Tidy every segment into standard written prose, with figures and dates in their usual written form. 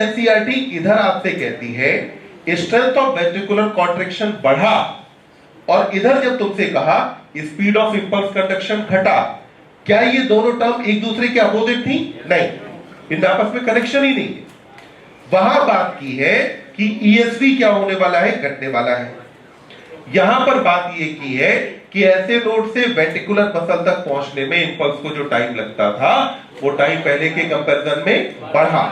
NCERT इधर आपसे कहती है स्ट्रेंथ ऑफ वेंट्रिकुलर कॉन्ट्रैक्शन बढ़ा, और इधर जब तुमसे कहा स्पीड ऑफ इंपल्स कंडक्शन घटा, क्या ये दोनों टर्म एक दूसरे के अपोजिट थी? नहीं, इनमें आपस में कनेक्शन ही नहीं है। वहां बात की है कि ईएसवी क्या होने वाला है? घटने वाला है। यहां पर बात ये की है कि ऐसे नोड से वेंट्रिकुलर मसल तक पहुंचने में इंपल्स को जो टाइम लगता था वो टाइम पहले के कंपैरिजन में बढ़ा।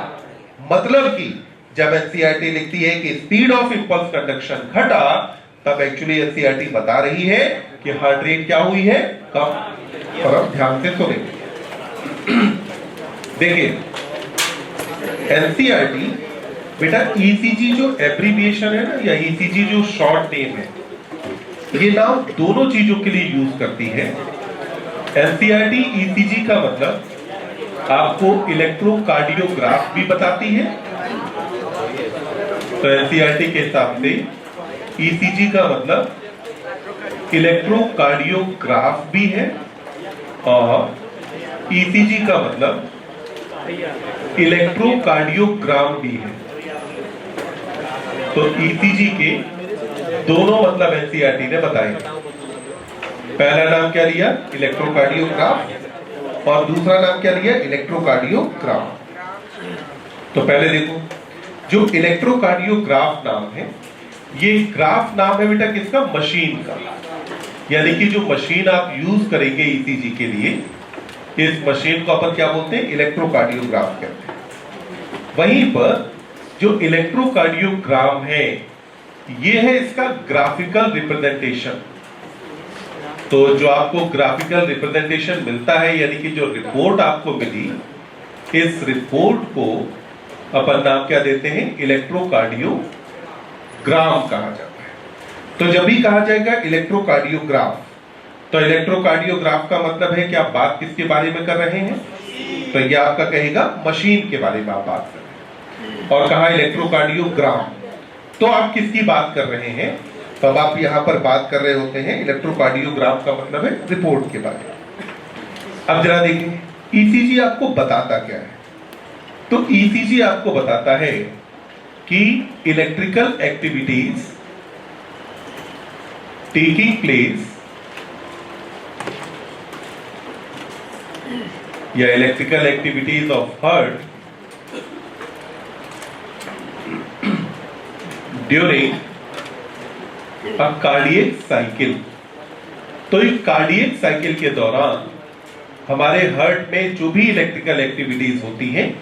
मतलब कि जब एनसीईआरटी लिखती है कि स्पीड ऑफ इंपल्स कंडक्शन घटा, तब एक्चुअली एनसीईआरटी बता रही है कि हार्ट रेट क्या हुई है? कम। और अब ध्यान से सुनेंगे। देखिए एनसीईआरटी बेटा ईसीजी जो एब्रिविएशन है ना, या ईसीजी जो शॉर्ट नेम है, ये नाम दोनों चीजों के लिए यूज करती है। एनसीईआरटी ईसीजी का मतलब आपको इलेक्ट्रोकार्डियोग्राफ भी बताती है, तो एनसीईआरटी के हिसाब से ईसीजी का मतलब इलेक्ट्रोकार्डियोग्राफ भी है, और ईसीजी का मतलब इलेक्ट्रोकार्डियोग्राम भी है। तो ईसीजी के दोनों मतलब एनसीईआरटी ने बताए। पहला नाम क्या लिया? इलेक्ट्रोकार्डियोग्राफ, और दूसरा नाम क्या लिया? इलेक्ट्रोकार्डियोग्राम। तो पहले देखो, जो इलेक्ट्रोकार्डियोग्राफ नाम है, ये ग्राफ नाम है बेटा किसका? मशीन का। यानी कि जो मशीन आप यूज करेंगे ईसीजी के लिए, इस मशीन को अपन क्या बोलते हैं? इलेक्ट्रोकार्डियोग्राफ कहते हैं। वहीं पर जो इलेक्ट्रोकार्डियोग्राम है, ये है इसका ग्राफिकल रिप्रेजेंटेशन। तो जो आपको ग्राफिकल रिप्रेजेंटेशन मिलता है, यानी कि जो रिपोर्ट आपको मिली, इस रिपोर्ट को अपन नाम क्या देते हैं? इलेक्ट्रोकार्डियोग्राम कहा जाता है। तो जब भी कहा जाएगा इलेक्ट्रोकार्डियोग्राफ, तो इलेक्ट्रोकार्डियोग्राफ का मतलब है कि आप बात किसके बारे में कर रहे हैं? तो ये आपका कहेगा मशीन के बारे में आप बात कर रहे हैं। और कहा इलेक्ट्रोकार्डियोग्राम, तो आप किसकी बात कर रहे हैं? तब आप यहां पर बात कर रहे होते हैं इलेक्ट्रोकार्डियोग्राम का मतलब है रिपोर्ट के बारे में। अब जरा देखिए ईसीजी आपको बताता क्या है। तो ईसीजी आपको बताता है कि इलेक्ट्रिकल एक्टिविटीज टेकिंग प्लेस, या electrical activities of heart during a cardiac cycle. तो इस कार्डियक साइकिल के दौरान हमारे हार्ट में जो भी इलेक्ट्रिकल एक्टिविटीज होती हैं,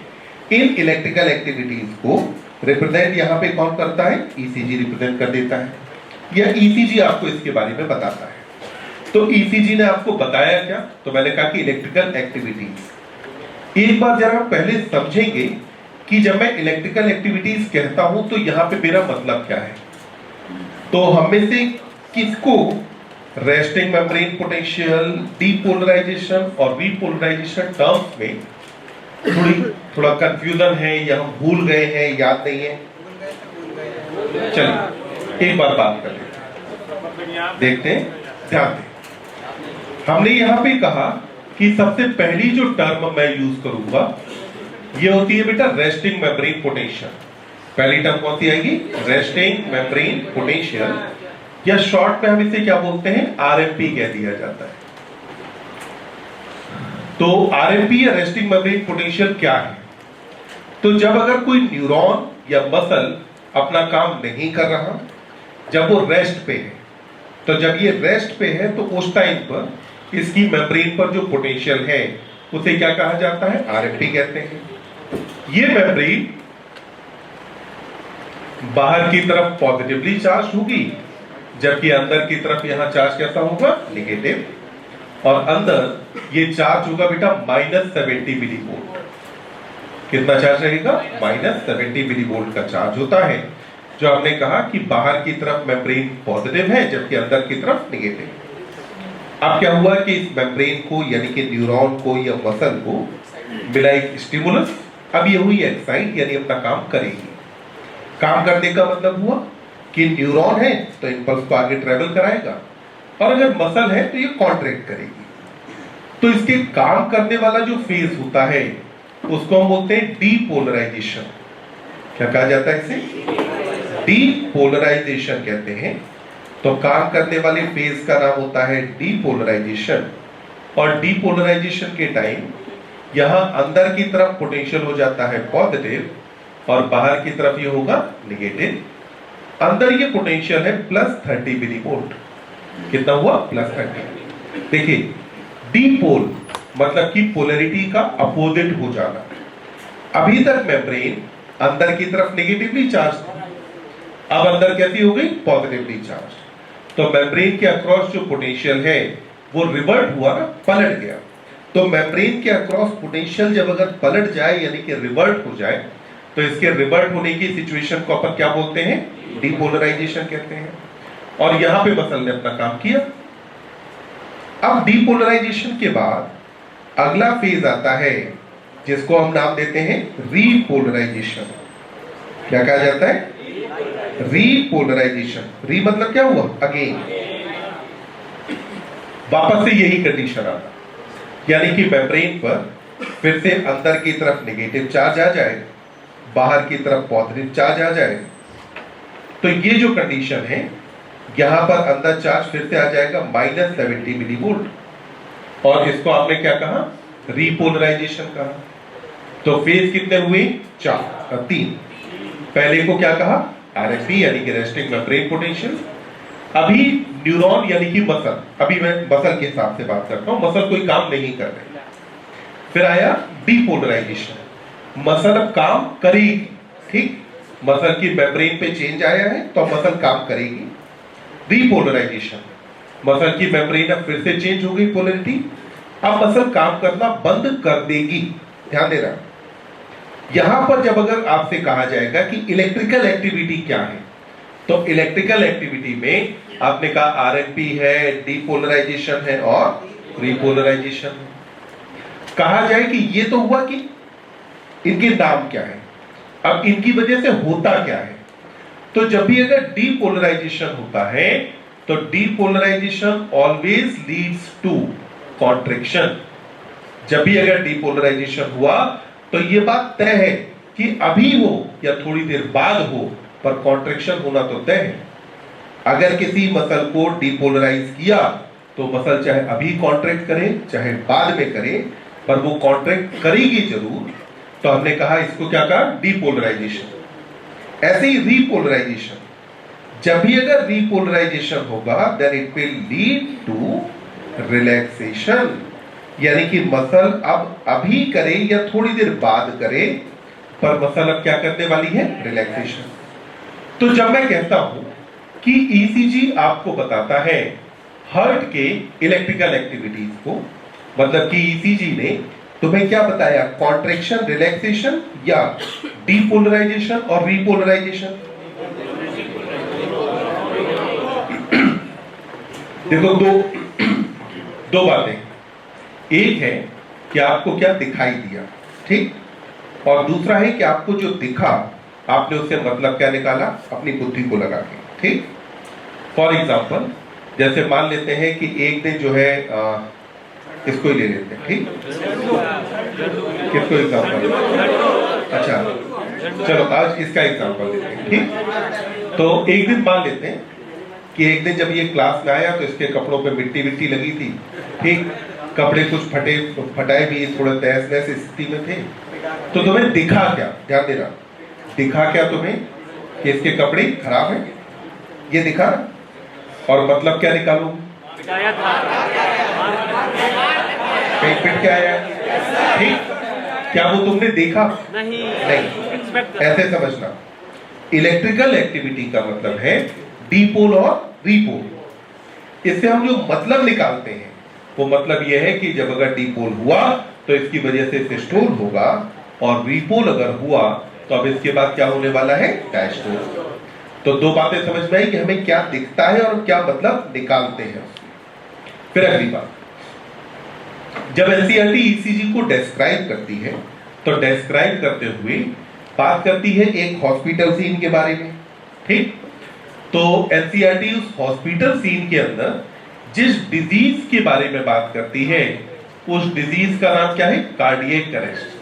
इन इलेक्ट्रिकल एक्टिविटीज को रिप्रेजेंट यहां पे कौन करता है? ईसीजी रिप्रेजेंट कर देता है, या ईसीजी आपको इसके बारे में बताता है। तो ईसीजी ने आपको बताया क्या? तो मैंने कहा कि इलेक्ट्रिकल एक्टिविटीज। एक बार जरा पहले समझेंगे कि जब मैं इलेक्ट्रिकल एक्टिविटीज कहता हूं तो यहां पे मेरा मतलब क्या है। तो हम में से किसको रेस्टिंग मेम्ब्रेन पोटेंशियल, डीपोलराइजेशन और रीपोलराइजेशन टर्म्स में थोड़ा कंफ्यूजन है, या हम भूल गए हैं, याद नहीं है? चलिए एक बार बात कर लेते हैं, देखते हैं, ध्यान दें। हमने यहां पे कहा कि सबसे पहली जो टर्म मैं यूज करूंगा ये होती है बेटा रेस्टिंग मेम्ब्रेन पोटेंशियल। पहली टर्म कौन सी आएगी? रेस्टिंग मेम्ब्रेन पोटेंशियल, या शॉर्ट में हम इसे क्या बोलते हैं? आरएमपी कह दिया जाता है। तो आरएमपी या रेस्टिंग मेम्ब्रेन पोटेंशियल क्या है? तो जब अगर कोई न्यूरॉन या मसल अपना काम नहीं कर रहा, जब वो रेस्ट पे है, तो जब ये रेस्ट पे है तो उस टाइम पर इसकी मेम्ब्रेन पर जो पोटेंशियल है उसे क्या कहा जाता है? आरएमपी कहते हैं। ये मेम्ब्रेन बाहर की तरफ पॉजिटिवली चार्ज होगी, जबकि अंदर की तरफ यहां चार्ज कैसा होगा? नेगेटिव। और अंदर ये चार्ज होगा बेटा -70 मिलीवोल्ट। कितना चार्ज रहेगा? -70 मिलीवोल्ट का चार्ज होता है, जो हमने कहा कि बाहर की तरफ मेम्ब्रेन पॉजिटिव है, जबकि अंदर की तरफ नेगेटिव। अब क्या हुआ कि इस मेम्ब्रेन को, यानी कि न्यूरॉन को या मसल को मिला एक स्टिमुलस। अब ये हुई एक्साइट, यानी अपना काम करेगी। काम करने का मतलब हुआ कि न्यूरॉन है तो इंपल्स को आगे ट्रेवल कराएगा, और अगर मसल है तो ये कॉन्ट्रैक्ट करेगी। तो इसके काम करने वाला जो फेज होता है उसको हम बोलते हैं डीपोलराइजेशन। क्या कहा जाता है इसे? डीपोलराइजेशन कहते हैं। तो काम करने वाले फेज का नाम होता है डीपोलराइजेशन। और डीपोलराइजेशन के टाइम यहां अंदर की तरफ पोटेंशियल हो जाता है पॉजिटिव और बाहर की तरफ ये होगा नेगेटिव। अंदर ये पोटेंशियल है +30 मिलीवोल्ट। कितना हुआ? +30। देखिए, डीपोल मतलब कि पोलैरिटी का अपोजिट हो जाना। अभी तक मेम्ब्रेन अंदर की तरफ नेगेटिवली चार्ज था, अब अंदर कैसी हो गई? Positively charge. तो मेम्ब्रेन के अक्रॉस जो पोटेंशियल है वो रिवर्ट हुआ ना, पलट गया। तो मेम्ब्रेन के अक्रॉस पोटेंशियल जब अगर पलट जाए यानी कि रिवर्ट हो जाए, तो इसके रिवर्ट होने की सिचुएशन को अपन क्या बोलते हैं? डीपोलराइजेशन कहते हैं। और यहां पे मसल ने अपना काम किया। अब डीपोलराइजेशन के बाद अगला फेज आता है जिसको हम नाम देते हैं रीपोलराइजेशन। क्या कहा जाता है? रीपोलराइजेशन। री मतलब क्या हुआ? अगेन। वापस से यही कंडीशन आता, यानी कि मेम्ब्रेन पर फिर से अंदर की तरफ नेगेटिव चार्ज आ जाए, बाहर की तरफ पॉजिटिव चार्ज आ जाए। तो ये जो कंडीशन है, यहां पर अंदर चार्ज फिर से आ जाएगा -70 मिलीवोल्ट। और इसको आपने क्या कहा? रीपोलराइजेशन कहा। तो फेज कितने हुए? 3। पहले को क्या कहा? आरएमपी यानी कि रेस्टिंग मेम्ब्रेन पोटेंशियल। अभी न्यूरॉन यानी कि मसल, अभी मैं मसल के हिसाब से बात करता हूं, मसल कोई काम नहीं कर रहे। फिर आया डीपोलराइजेशन। मसल अब काम करेगी, ठीक? मसल की मेम्ब्रेन पे चेंज आया है तो मसल काम करेगी। रीपोलराइजेशन, मसल की मेम्ब्रेन अब फिर से चेंज हो गई पोलैरिटी, अब मसल काम करना बंद कर देगी। ध्यान देना, यहां पर जब अगर आपसे कहा जाएगा कि इलेक्ट्रिकल एक्टिविटी क्या है, तो इलेक्ट्रिकल एक्टिविटी में आपने कहा आरएमपी है, डीपोलराइजेशन है और रीपोलराइजेशन है। कहा जाए कि ये तो हुआ कि इनके नाम क्या है, अब इनकी वजह से होता क्या है। तो जब भी अगर डीपोलराइजेशन होता है तो depolarization always leads to contraction. जब भी अगर डीपोलराइजेशन हुआ तो यह बात तय है कि अभी हो या थोड़ी देर बाद हो, पर कॉन्ट्रैक्शन होना तो तय है। अगर किसी मसल को डीपोलराइज किया तो मसल चाहे अभी कॉन्ट्रैक्ट करे चाहे बाद में करे, पर वो कॉन्ट्रैक्ट करेगी जरूर। तो हमने कहा इसको क्या कहा? डीपोलराइजेशन। ऐसे ही रीपोलराइजेशन, जब भी अगर रीपोलराइजेशन होगा then it will lead to relaxation, यानी कि मसल अब अभी करे या थोड़ी देर बाद करे, पर मसल अब क्या करने वाली है? रिलैक्सेशन। तो जब मैं कहता हूं कि ईसीजी आपको बताता है हार्ट के इलेक्ट्रिकल एक्टिविटीज को, मतलब कि ईसीजी ने तुम्हें क्या बताया? कॉन्ट्रैक्शन, रिलैक्सेशन या डीपोलराइजेशन और रीपोलराइजेशन। देखो, दो बातें। एक है कि आपको क्या दिखाई दिया, ठीक? और दूसरा है कि आपको जो दिखा आपने उससे मतलब क्या निकाला? अपनी बुद्धि को लगा के, ठीक? फॉर एग्जाम्पल, जैसे मान लेते हैं कि एक दिन जो है इसको ही ले लेते हैं, ठीक? किसको एग्जाम्पल? अच्छा, चलो आज इसका एग्जाम्पल लेते हैं, ठीक? तो एक दिन मान लेते हैं कि एक दिन जब ये क्लास में आया तो इसके कपड़ों पे मिट्टी विट्टी लगी थी, ठीक? कपड़े कुछ फटाए भी, थोड़ा तहस नहस स्थिति में थे। तो तुम्हें दिखा क्या? ध्यान देना, दिखा क्या तुम्हें? कि इसके कपड़े खराब हैं, ये दिखा। और मतलब क्या निकालो? कहीं पिट के आया, ठीक? क्या वो तुमने देखा? नहीं। ऐसे समझना, इलेक्ट्रिकल एक्टिविटी का मतलब है डीपोल और रीपोल। इससे हम जो मतलब निकालते हैं वो मतलब यह है कि जब अगर डीपोल हुआ तो इसकी वजह से इसे स्टोर होगा, और रीपोल अगर हुआ तो अब इसके बाद क्या होने वाला है? डायस्टोल। तो दो बातें समझ में आई कि हमें क्या दिखता है और क्या मतलब निकालते हैं। फिर अगली बात, जब एनसीईआरटी ईसीजी को डिस्क्राइब करती है तो डिस्क्राइब करते हुए बात करती है एक हॉस्पिटल सीन के बारे में, ठीक? तो एनसीईआरटी उस हॉस्पिटल सीन के अंदर जिस डिजीज के बारे में बात करती है उस डिजीज का नाम क्या है? Cardiac arrest.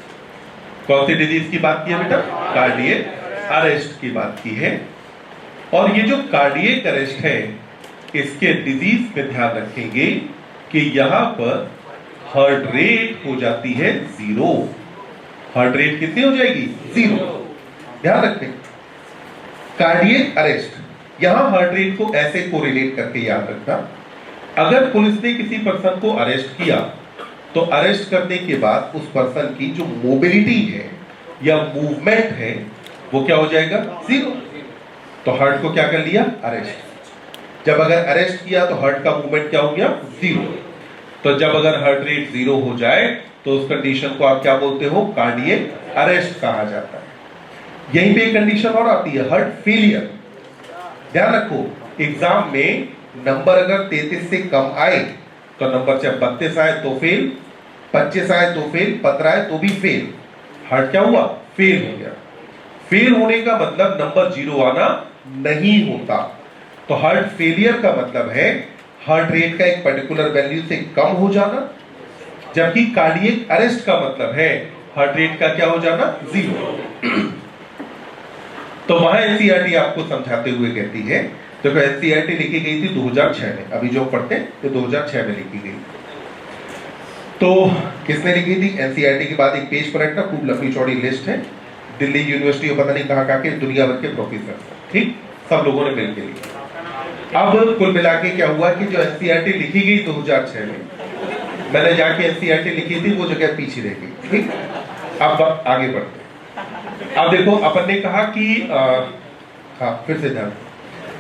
कौन सी डिजीज की बात की है बेटा? कार्डियक अरेस्ट की बात की है। और ये जो कार्डियक अरेस्ट है, इसके डिजीज पे ध्यान रखेंगे कि यहां पर हार्ट रेट हो जाती है 0। हार्ट रेट कितनी हो जाएगी? 0। ध्यान रखें, कार्डियक अरेस्ट, यहां हार्ट रेट को ऐसे कोरिलेट करके याद रखना। अगर पुलिस ने किसी पर्सन को अरेस्ट किया तो अरेस्ट करने के बाद उस पर्सन की जो मोबिलिटी है या मूवमेंट है वो क्या हो जाएगा? 0। तो हार्ट को क्या कर लिया? अरेस्ट। जब अगर अरेस्ट किया तो हार्ट का मूवमेंट क्या हो गया? 0। तो जब अगर हार्ट रेट 0 हो जाए तो उस कंडीशन को आप क्या बोलते हो? कार्डियक अरेस्ट कहा जाता है। यहीं पे एक कंडीशन और आती है, हार्ट फेलियर। ध्यान रखो, एग्जाम में नंबर अगर 33 से कम आए तो नंबर चाहे 32 आए तो फेल, 25 आए तो फेल, 15 आए तो भी फेल। हार्ट क्या हुआ? फेल हो गया। फेल होने का मतलब नंबर 0 आना नहीं होता। तो हार्ट फेलियर का मतलब है हार्ट रेट का एक पर्टिकुलर वैल्यू से कम हो जाना, जबकि कार्डियक अरेस्ट का मतलब है हार्ट रेट का क्या हो जाना? 0। तो वहां एनसीईआरटी आपको समझाते हुए कहती है, देखो एनसीईआरटी लिखी गई थी 2006 में, अभी जो पढ़ते हैं तो 2006 में लिखी गई। तो किसने लिखी थी? एनसीईआरटी के बाद एक पेज पलटना, खूब लंबी चौड़ी लिस्ट है, दिल्ली यूनिवर्सिटी और पता नहीं कहाँ के दुनिया भर के प्रोफेसर, ठीक, सब लोगों ने मिलकर लिखी। अब कुल मिला के क्या हुआ कि जो एनसीईआरटी लिखी गई 2006 में, मैंने जाके एनसीईआरटी लिखी थी वो जगह पीछे रह गई, ठीक। अब आगे बढ़ते। अब देखो, अपन ने कहा कि हाँ फिर से ध्यान,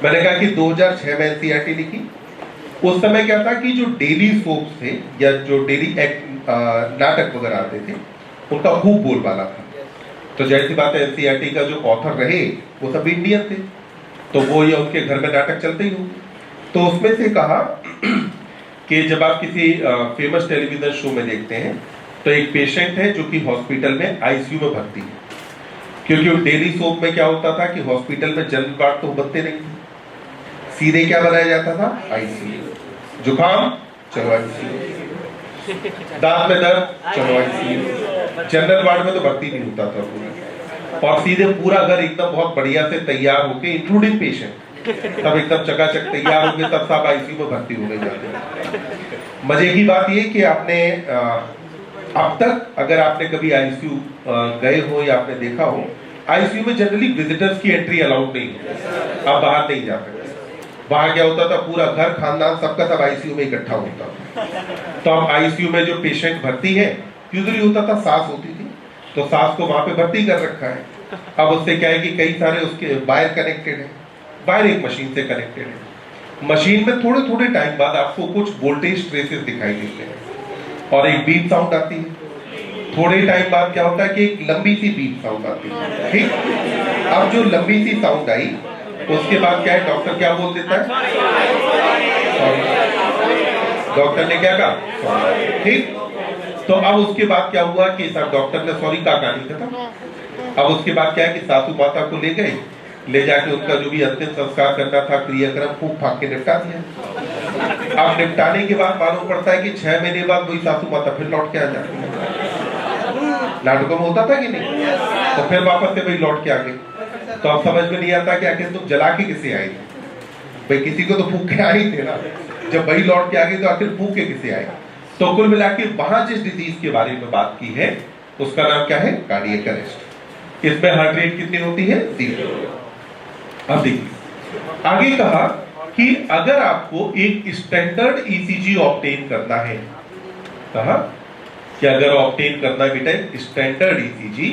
मैंने कहा कि 2006 में एनसीईआरटी लिखी। उस समय क्या था कि जो डेली सोप्स थे या जो डेली नाटक वगैरह आते थे उनका खूब बोलबाला था। तो जाहिर सी बात है एनसीईआरटी का जो ऑथर रहे वो सब इंडियन थे, तो वो या उनके घर में नाटक चलते ही हो। तो उसमें से कहा कि जब आप किसी फेमस टेलीविजन शो में देखते हैं तो एक पेशेंट है जो कि हॉस्पिटल में आईसीयू में भर्ती है, क्योंकि वो डेली सोप में क्या होता था कि हॉस्पिटल में जनरल वार्ड तो बनते नहीं थे, सीधे क्या बनाया जाता था? आईसीयू। जुकाम, चलो आईसीयू। दांत में दर्द, चलो आईसीयू। जनरल वार्ड में तो भर्ती नहीं होता था पूरा, और सीधे पूरा घर एकदम बहुत बढ़िया से तैयार होके, इंक्लूडिंग पेशेंट, तब एकदम चकाचक तैयार होके तब सब आईसीयू में भर्ती होने जाते हैं। मजे की बात ये कि आपने अब तक अगर आपने कभी आईसीयू गए हो या आपने देखा हो, आईसीयू में जनरली विजिटर्स की एंट्री अलाउड नहीं है, आप बाहर नहीं जा सकते। वहां क्या होता था, पूरा घर खानदान सबका सब आईसीयू में इकट्ठा होता था। तो अब आईसीयू में जो पेशेंट भर्ती है, यूजुअली होता था सास होती थी, तो सास को वहां पे भर्ती कर रखा है। अब उससे क्या है कि कई सारे उसके वायर कनेक्टेड है, वायर एक मशीन से कनेक्टेड है। मशीन में थोड़े थोड़े टाइम बाद आपको कुछ वोल्टेज ट्रेसेस दिखाई देते हैं और एक बीप साउंड आती है। थोड़े टाइम बाद क्या होता है कि एक लंबी सी बीप साउंड आती है, ठीक। अब जो लंबी सी साउंड आई उसके बाद क्या है, डॉक्टर क्या बोल देता है? डॉक्टर ने क्या कहा? ठीक। तो अब उसके बाद क्या हुआ कि सब डॉक्टर ने सॉरी का कहानी खत्म। अब उसके बाद क्या है कि सासू माता को ले गए, ले जाके उनका जो भी अंतिम संस्कार करना था, क्रियाक्रम फूक फाक के निपटा दिया। अब निपटाने के बाद मालूम पड़ता है कि 6 महीने बाद वही सासू माता फिर लौट के आ जाती है। नाटकों में होता था कि नहीं? तो फिर वापस से वही लौट के आ गई। तो अब समझ में नहीं आता कि आखिर तुम जला के किसे आई? भाई किसी को तो फूक के आई थे ना, जब वही लौट के आ गई तो आखिर फूक के किसे आए? तो कुल मिला के वहां जिस डिजीज के बारे में बात की है उसका नाम क्या है? Cardiac arrest. इसमें हार्ट रेट कितनी होती है? 0। अब देखिए आगे कहा कि अगर आपको एक स्टैंडर्ड ईसीजी ऑब्टेन करना है, कहा कि अगर ऑब्टेन करना बेटा स्टैंडर्ड ईसीजी,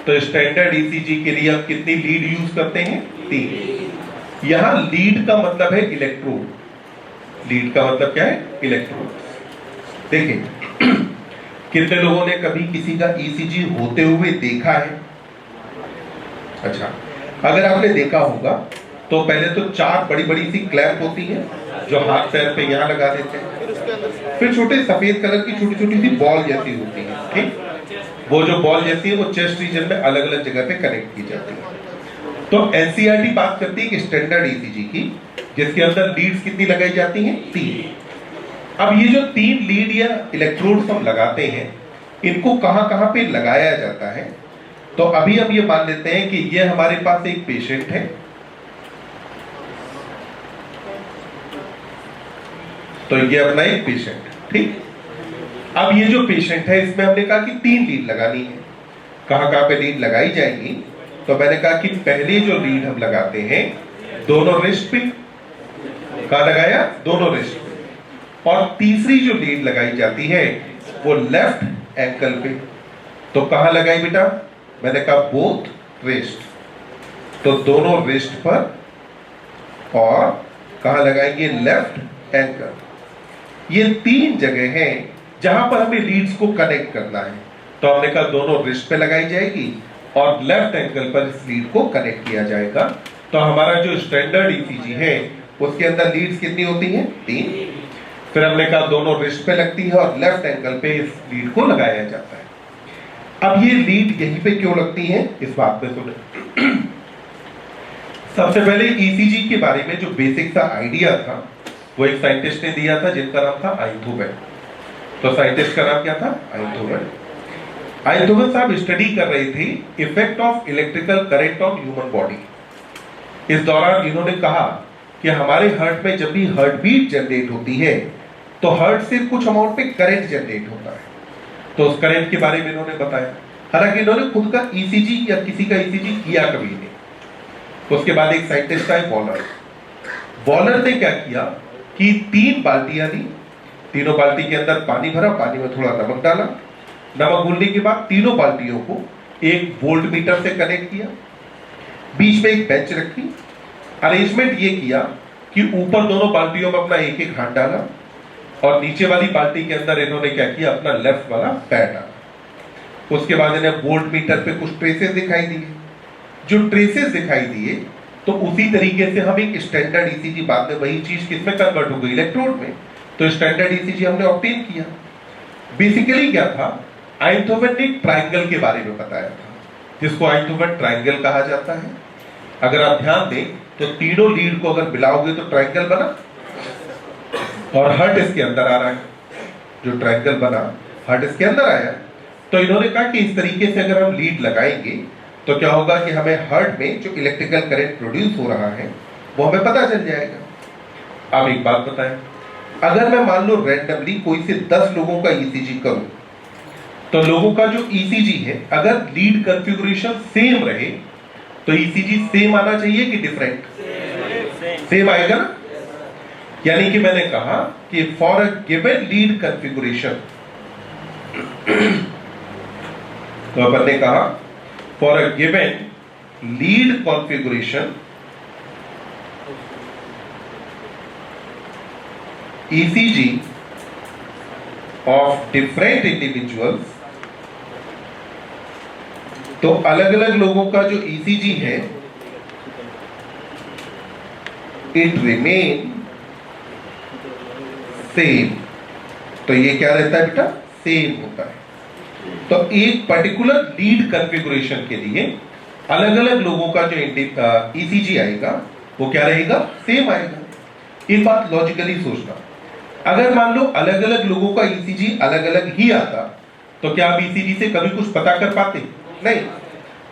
तो स्टैंडर्ड ईसीजी के लिए हम कितनी लीड यूज करते हैं? 3। यहां लीड का मतलब है इलेक्ट्रोड। लीड का मतलब क्या है? इलेक्ट्रोड। देखिए कितने लोगों ने कभी किसी का ईसीजी होते हुए देखा है? अच्छा, अगर आपने देखा होगा तो पहले तो 4 बड़ी बड़ी सी क्लैंप होती है जो हाथ पैर पे यहाँ लगा देते हैं, फिर छोटे सफेद कलर की छोटी छोटी सी बॉल जैसी होती है, ठीक। वो जो बॉल जैसी है वो चेस्ट रीजन में अलग अलग जगह पे कनेक्ट की जाती है। तो एनसीईआरटी बात करती है कि स्टैंडर्ड ईसीजी की, जिसके अंदर लीड्स कितनी लगाई जाती हैं? 3। अब ये जो 3 लीड या इलेक्ट्रोड्स हम लगाते हैं, इनको कहां कहां पे लगाया जाता है तो अभी हम ये मान लेते हैं कि ये हमारे पास एक पेशेंट है, तो ये अपना एक पेशेंट, ठीक। अब ये जो पेशेंट है इसमें हमने कहा कि 3 लीड लगानी है। कहां कहां पे लीड लगाई जाएंगी? तो मैंने कहा कि पहले जो लीड हम लगाते हैं दोनों रिस्ट पे, कहां लगाया? दोनों रिस्ट पे। और तीसरी जो लीड लगाई जाती है वो लेफ्ट एंकल पे। तो कहां लगाई बेटा? मैंने कहा बोथ रिस्ट, तो दोनों रिस्ट पर। और कहां लगाएंगे? Left ankle. ये 3 जगह हैं जहां पर हमें लीड्स को कनेक्ट करना है। तो हमने कहा दोनों रिस्ट पे लगाई जाएगी और लेफ्ट एंकल पर इस लीड को कनेक्ट किया जाएगा। तो हमारा जो स्टैंडर्ड ईसीजी है उसके अंदर लीड्स कितनी होती हैं? 3। फिर हमने कहा दोनों रिस्ट पे लगती है और लेफ्ट एंकल पे इस लीड को लगाया जाता है। अब ये लीड यहीं पे क्यों लगती है, इस बात पे सुने। सबसे पहले ईसीजी के बारे में जो बेसिक सा आइडिया था वो एक साइंटिस्ट ने दिया था जिनका नाम था आइंथोवेन। तो साइंटिस्ट का नाम क्या था? आइंथोवेन। आइंथोवेन साहब स्टडी कर रहे थे effect of electrical current on human body. इस दौरान इन्होंने कहा कि हमारे हार्ट में जब भी हार्ट बीट जनरेट होती है तो हार्ट से कुछ अमाउंट पे करंट जनरेट होता है। तो उस करंट के बारे में इन्होंने बताया। हालांकि इन्होंने खुद का ईसीजी या किसी का ईसीजी किया कभी नहीं। उसके बाद एक साइंटिस्ट आए वॉलर। वॉलर ने क्या किया कि 3 बाल्टियां ली, तीनों बाल्टी के अंदर पानी भरा, पानी में थोड़ा नमक डाला, नमक घुलने के बाद तीनों बाल्टियों को एक वोल्ट मीटर से कनेक्ट किया, बीच में एक बेंच रखी। अरेंजमेंट ये किया कि ऊपर दोनों बाल्टियों में अपना एक एक हाथ डाला और नीचे वाली बाल्टी के अंदर इन्होंने क्या किया? अपना लेफ्ट वाला पैर डाला। उसके बाद इन्हें वोल्ट मीटर पे कुछ ट्रेसेस दिखाई दिए। जो ट्रेसेस दिखाई दिए तो उसी तरीके से हम एक स्टैंडर्ड ईसीजी, बाद में वही चीज किसमें कन्वर्ट हो गई? इलेक्ट्रोड में। तो स्टैंडर्ड ईसीजी हमने ऑब्टेन किया। बेसिकली क्या था? आइंथोवेन ने ट्रायंगल के बारे में बताया था जिसको आइंथोवेन ट्रायंगल कहा जाता है। अगर आप ध्यान दें तो तीनों लीड को अगर मिलाओगे तो ट्रायंगल बना और हार्ट इसके अंदर आ रहा है। जो ट्रायंगल बना हार्ट इसके अंदर आया। तो इन्होंने कहा कि इस तरीके से अगर हम लीड लगाएंगे तो क्या होगा कि हमें हार्ट में जो इलेक्ट्रिकल करंट प्रोड्यूस हो रहा है वो हमें पता चल जाएगा। अब एक बात बताएं, अगर मैं मान लो रैंडमली कोई से 10 लोगों का ईसीजी करूं तो लोगों का जो ईसीजी है अगर लीड कॉन्फ़िगरेशन सेम रहे तो ईसीजी सेम आना चाहिए कि डिफरेंट? सेम आएगा ना। यानी कि मैंने कहा कि for a given lead configuration, तो अपन ने कहा for a given lead configuration ECG of different individuals, तो अलग अलग लोगों का जो ECG है इट रिमेन सेम। तो ये क्या रहता है बेटा? सेम होता है। तो एक पर्टिकुलर लीड कॉन्फ़िगरेशन के लिए अलग अलग लोगों का जो ECG आएगा वो क्या रहेगा? सेम आएगा। एक बात लॉजिकली सोचना, अगर मान लो अलग अलग लोगों का ईसीजी अलग अलग ही आता तो क्या आप ईसीजी से कभी कुछ पता कर पाते? नहीं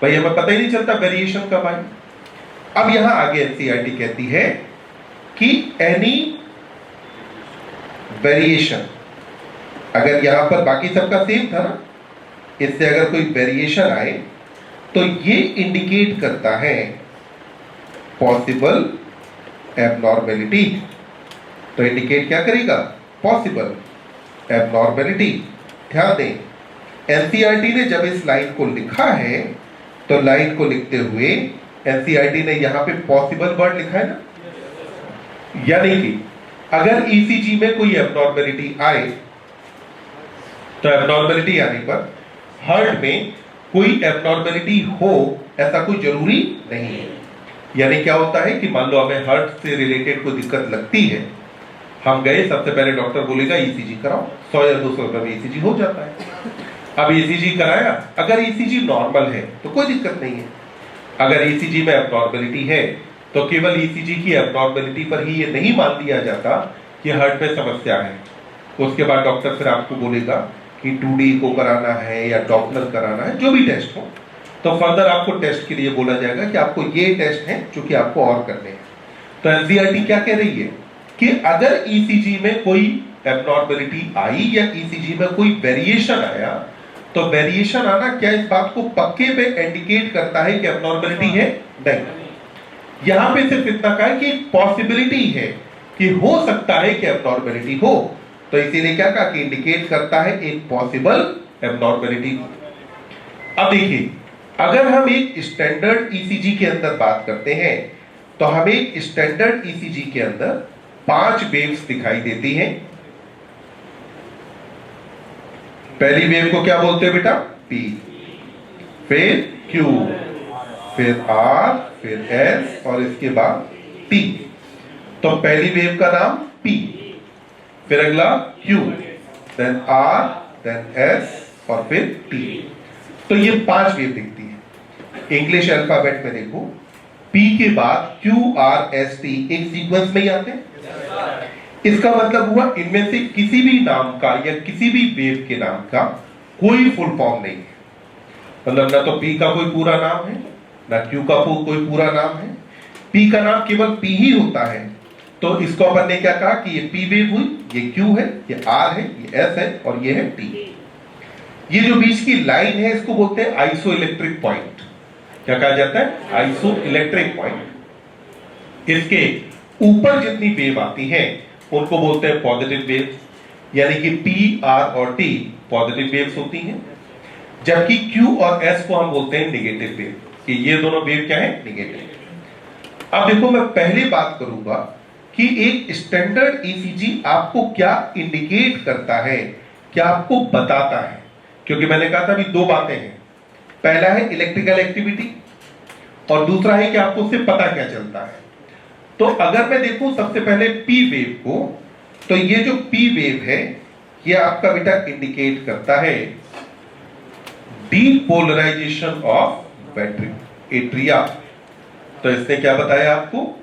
भाई, हमें पता ही नहीं चलता वेरिएशन कब आई। अब यहां आगे एनसीईआरटी कहती है कि एनी वेरिएशन, अगर यहां पर बाकी सबका सेम था ना, इससे अगर कोई वेरिएशन आए तो ये इंडिकेट करता है पॉसिबल एबनॉर्मेलिटी। तो इंडिकेट क्या करेगा? Possible abnormality. ध्यान दें, एनसीईआरटी ने जब इस लाइन को लिखा है तो लाइन को लिखते हुए एनसीईआरटी ने यहां पे पॉसिबल वर्ड लिखा है ना। यानी कि अगर ईसीजी में कोई एबनॉर्मेलिटी आए तो एबनॉर्मेलिटी आने पर हार्ट में कोई एबनॉर्मेलिटी हो ऐसा कोई जरूरी नहीं है। यानी क्या होता है कि मान लो हमें हार्ट से रिलेटेड कोई दिक्कत लगती है, हम गए, सबसे पहले डॉक्टर बोलेगा ईसीजी कराओ, 100 या 200 रुपए में ईसीजी हो जाता है। अब ईसीजी कराया, अगर ईसीजी नॉर्मल है तो कोई दिक्कत नहीं है। अगर ईसीजी में एबनॉर्मेलिटी है तो केवल ईसीजी की एबनॉर्मेलिटी पर ही ये नहीं मान लिया जाता कि हार्ट में समस्या है। उसके बाद डॉक्टर फिर आपको बोलेगा कि 2D को कराना है या डॉपलर कराना है, जो भी टेस्ट हो। तो फर्दर आपको टेस्ट के लिए बोला जाएगा कि आपको ये टेस्ट है जो कि आपको और करने हैं। तो एनसीईआरटी क्या कह रही है कि अगर ईसीजी में कोई एब्नॉर्मलिटी आई या ईसीजी में कोई वेरिएशन आया, तो वेरिएशन आना क्या इस बात को पक्के पे इंडिकेट करता है कि एब्नॉर्मलिटी है? नहीं। यहां पे सिर्फ इतना कहा है कि पॉसिबिलिटी है कि हो सकता है कि एब्नॉर्मलिटी हो, तो इसीलिए क्या कहा कि इंडिकेट करता है एक पॉसिबल एब्नॉर्मलिटी। अब देखिए, अगर हम एक स्टैंडर्ड ईसीजी के अंदर बात करते हैं, तो हमें एक स्टैंडर्ड ईसीजी के अंदर 5 वेव्स दिखाई देती हैं। पहली वेव को क्या बोलते हैं बेटा? पी, फिर क्यू, फिर आर, फिर एस और इसके बाद टी। तो पहली वेव का नाम पी, फिर अगला Q, then R, then S और फिर टी। तो ये 5 वेव दिखती है। इंग्लिश अल्फाबेट में देखो, पी के बाद क्यू आर एस टी एक सीक्वेंस में ही आते हैं। इसका मतलब हुआ इनमें से किसी भी नाम का या किसी भी वेव के नाम का कोई फुल फॉर्म नहीं है। मतलब ना तो पी का कोई पूरा नाम है, ना क्यू का कोई पूरा नाम है। पी का नाम केवल पी ही होता है। तो इसको अपन ने क्या कहा कि ये पी वेव हुई, ये क्यू है, ये आर है, ये एस है और ये है टी। ये जो बीच की लाइन है इसको बोलते हैं आइसो इलेक्ट्रिक पॉइंट। क्या कहा जाता है? Iso electric point. इसके ऊपर जितनी वेव आती है उनको बोलते हैं पॉजिटिव वेव, यानी कि पी, आर और टी पॉजिटिव वेव्स होती हैं, जबकि क्यू और एस को हम बोलते हैं नेगेटिव वेव, कि ये दोनों वेव क्या है? नेगेटिव। अब देखो, मैं पहले बात करूंगा कि एक स्टैंडर्ड ईसीजी आपको क्या इंडिकेट करता है, क्या आपको बताता है। क्योंकि मैंने कहा था अभी 2 बातें हैं, पहला है इलेक्ट्रिकल एक्टिविटी और दूसरा है कि आपको उससे पता क्या चलता है। तो अगर मैं देखूं सबसे पहले पी वेव को, तो ये जो पी वेव है ये आपका बेटा इंडिकेट करता है डीपोलराइजेशन ऑफ एट्रिया। तो इसने क्या बताया आपको?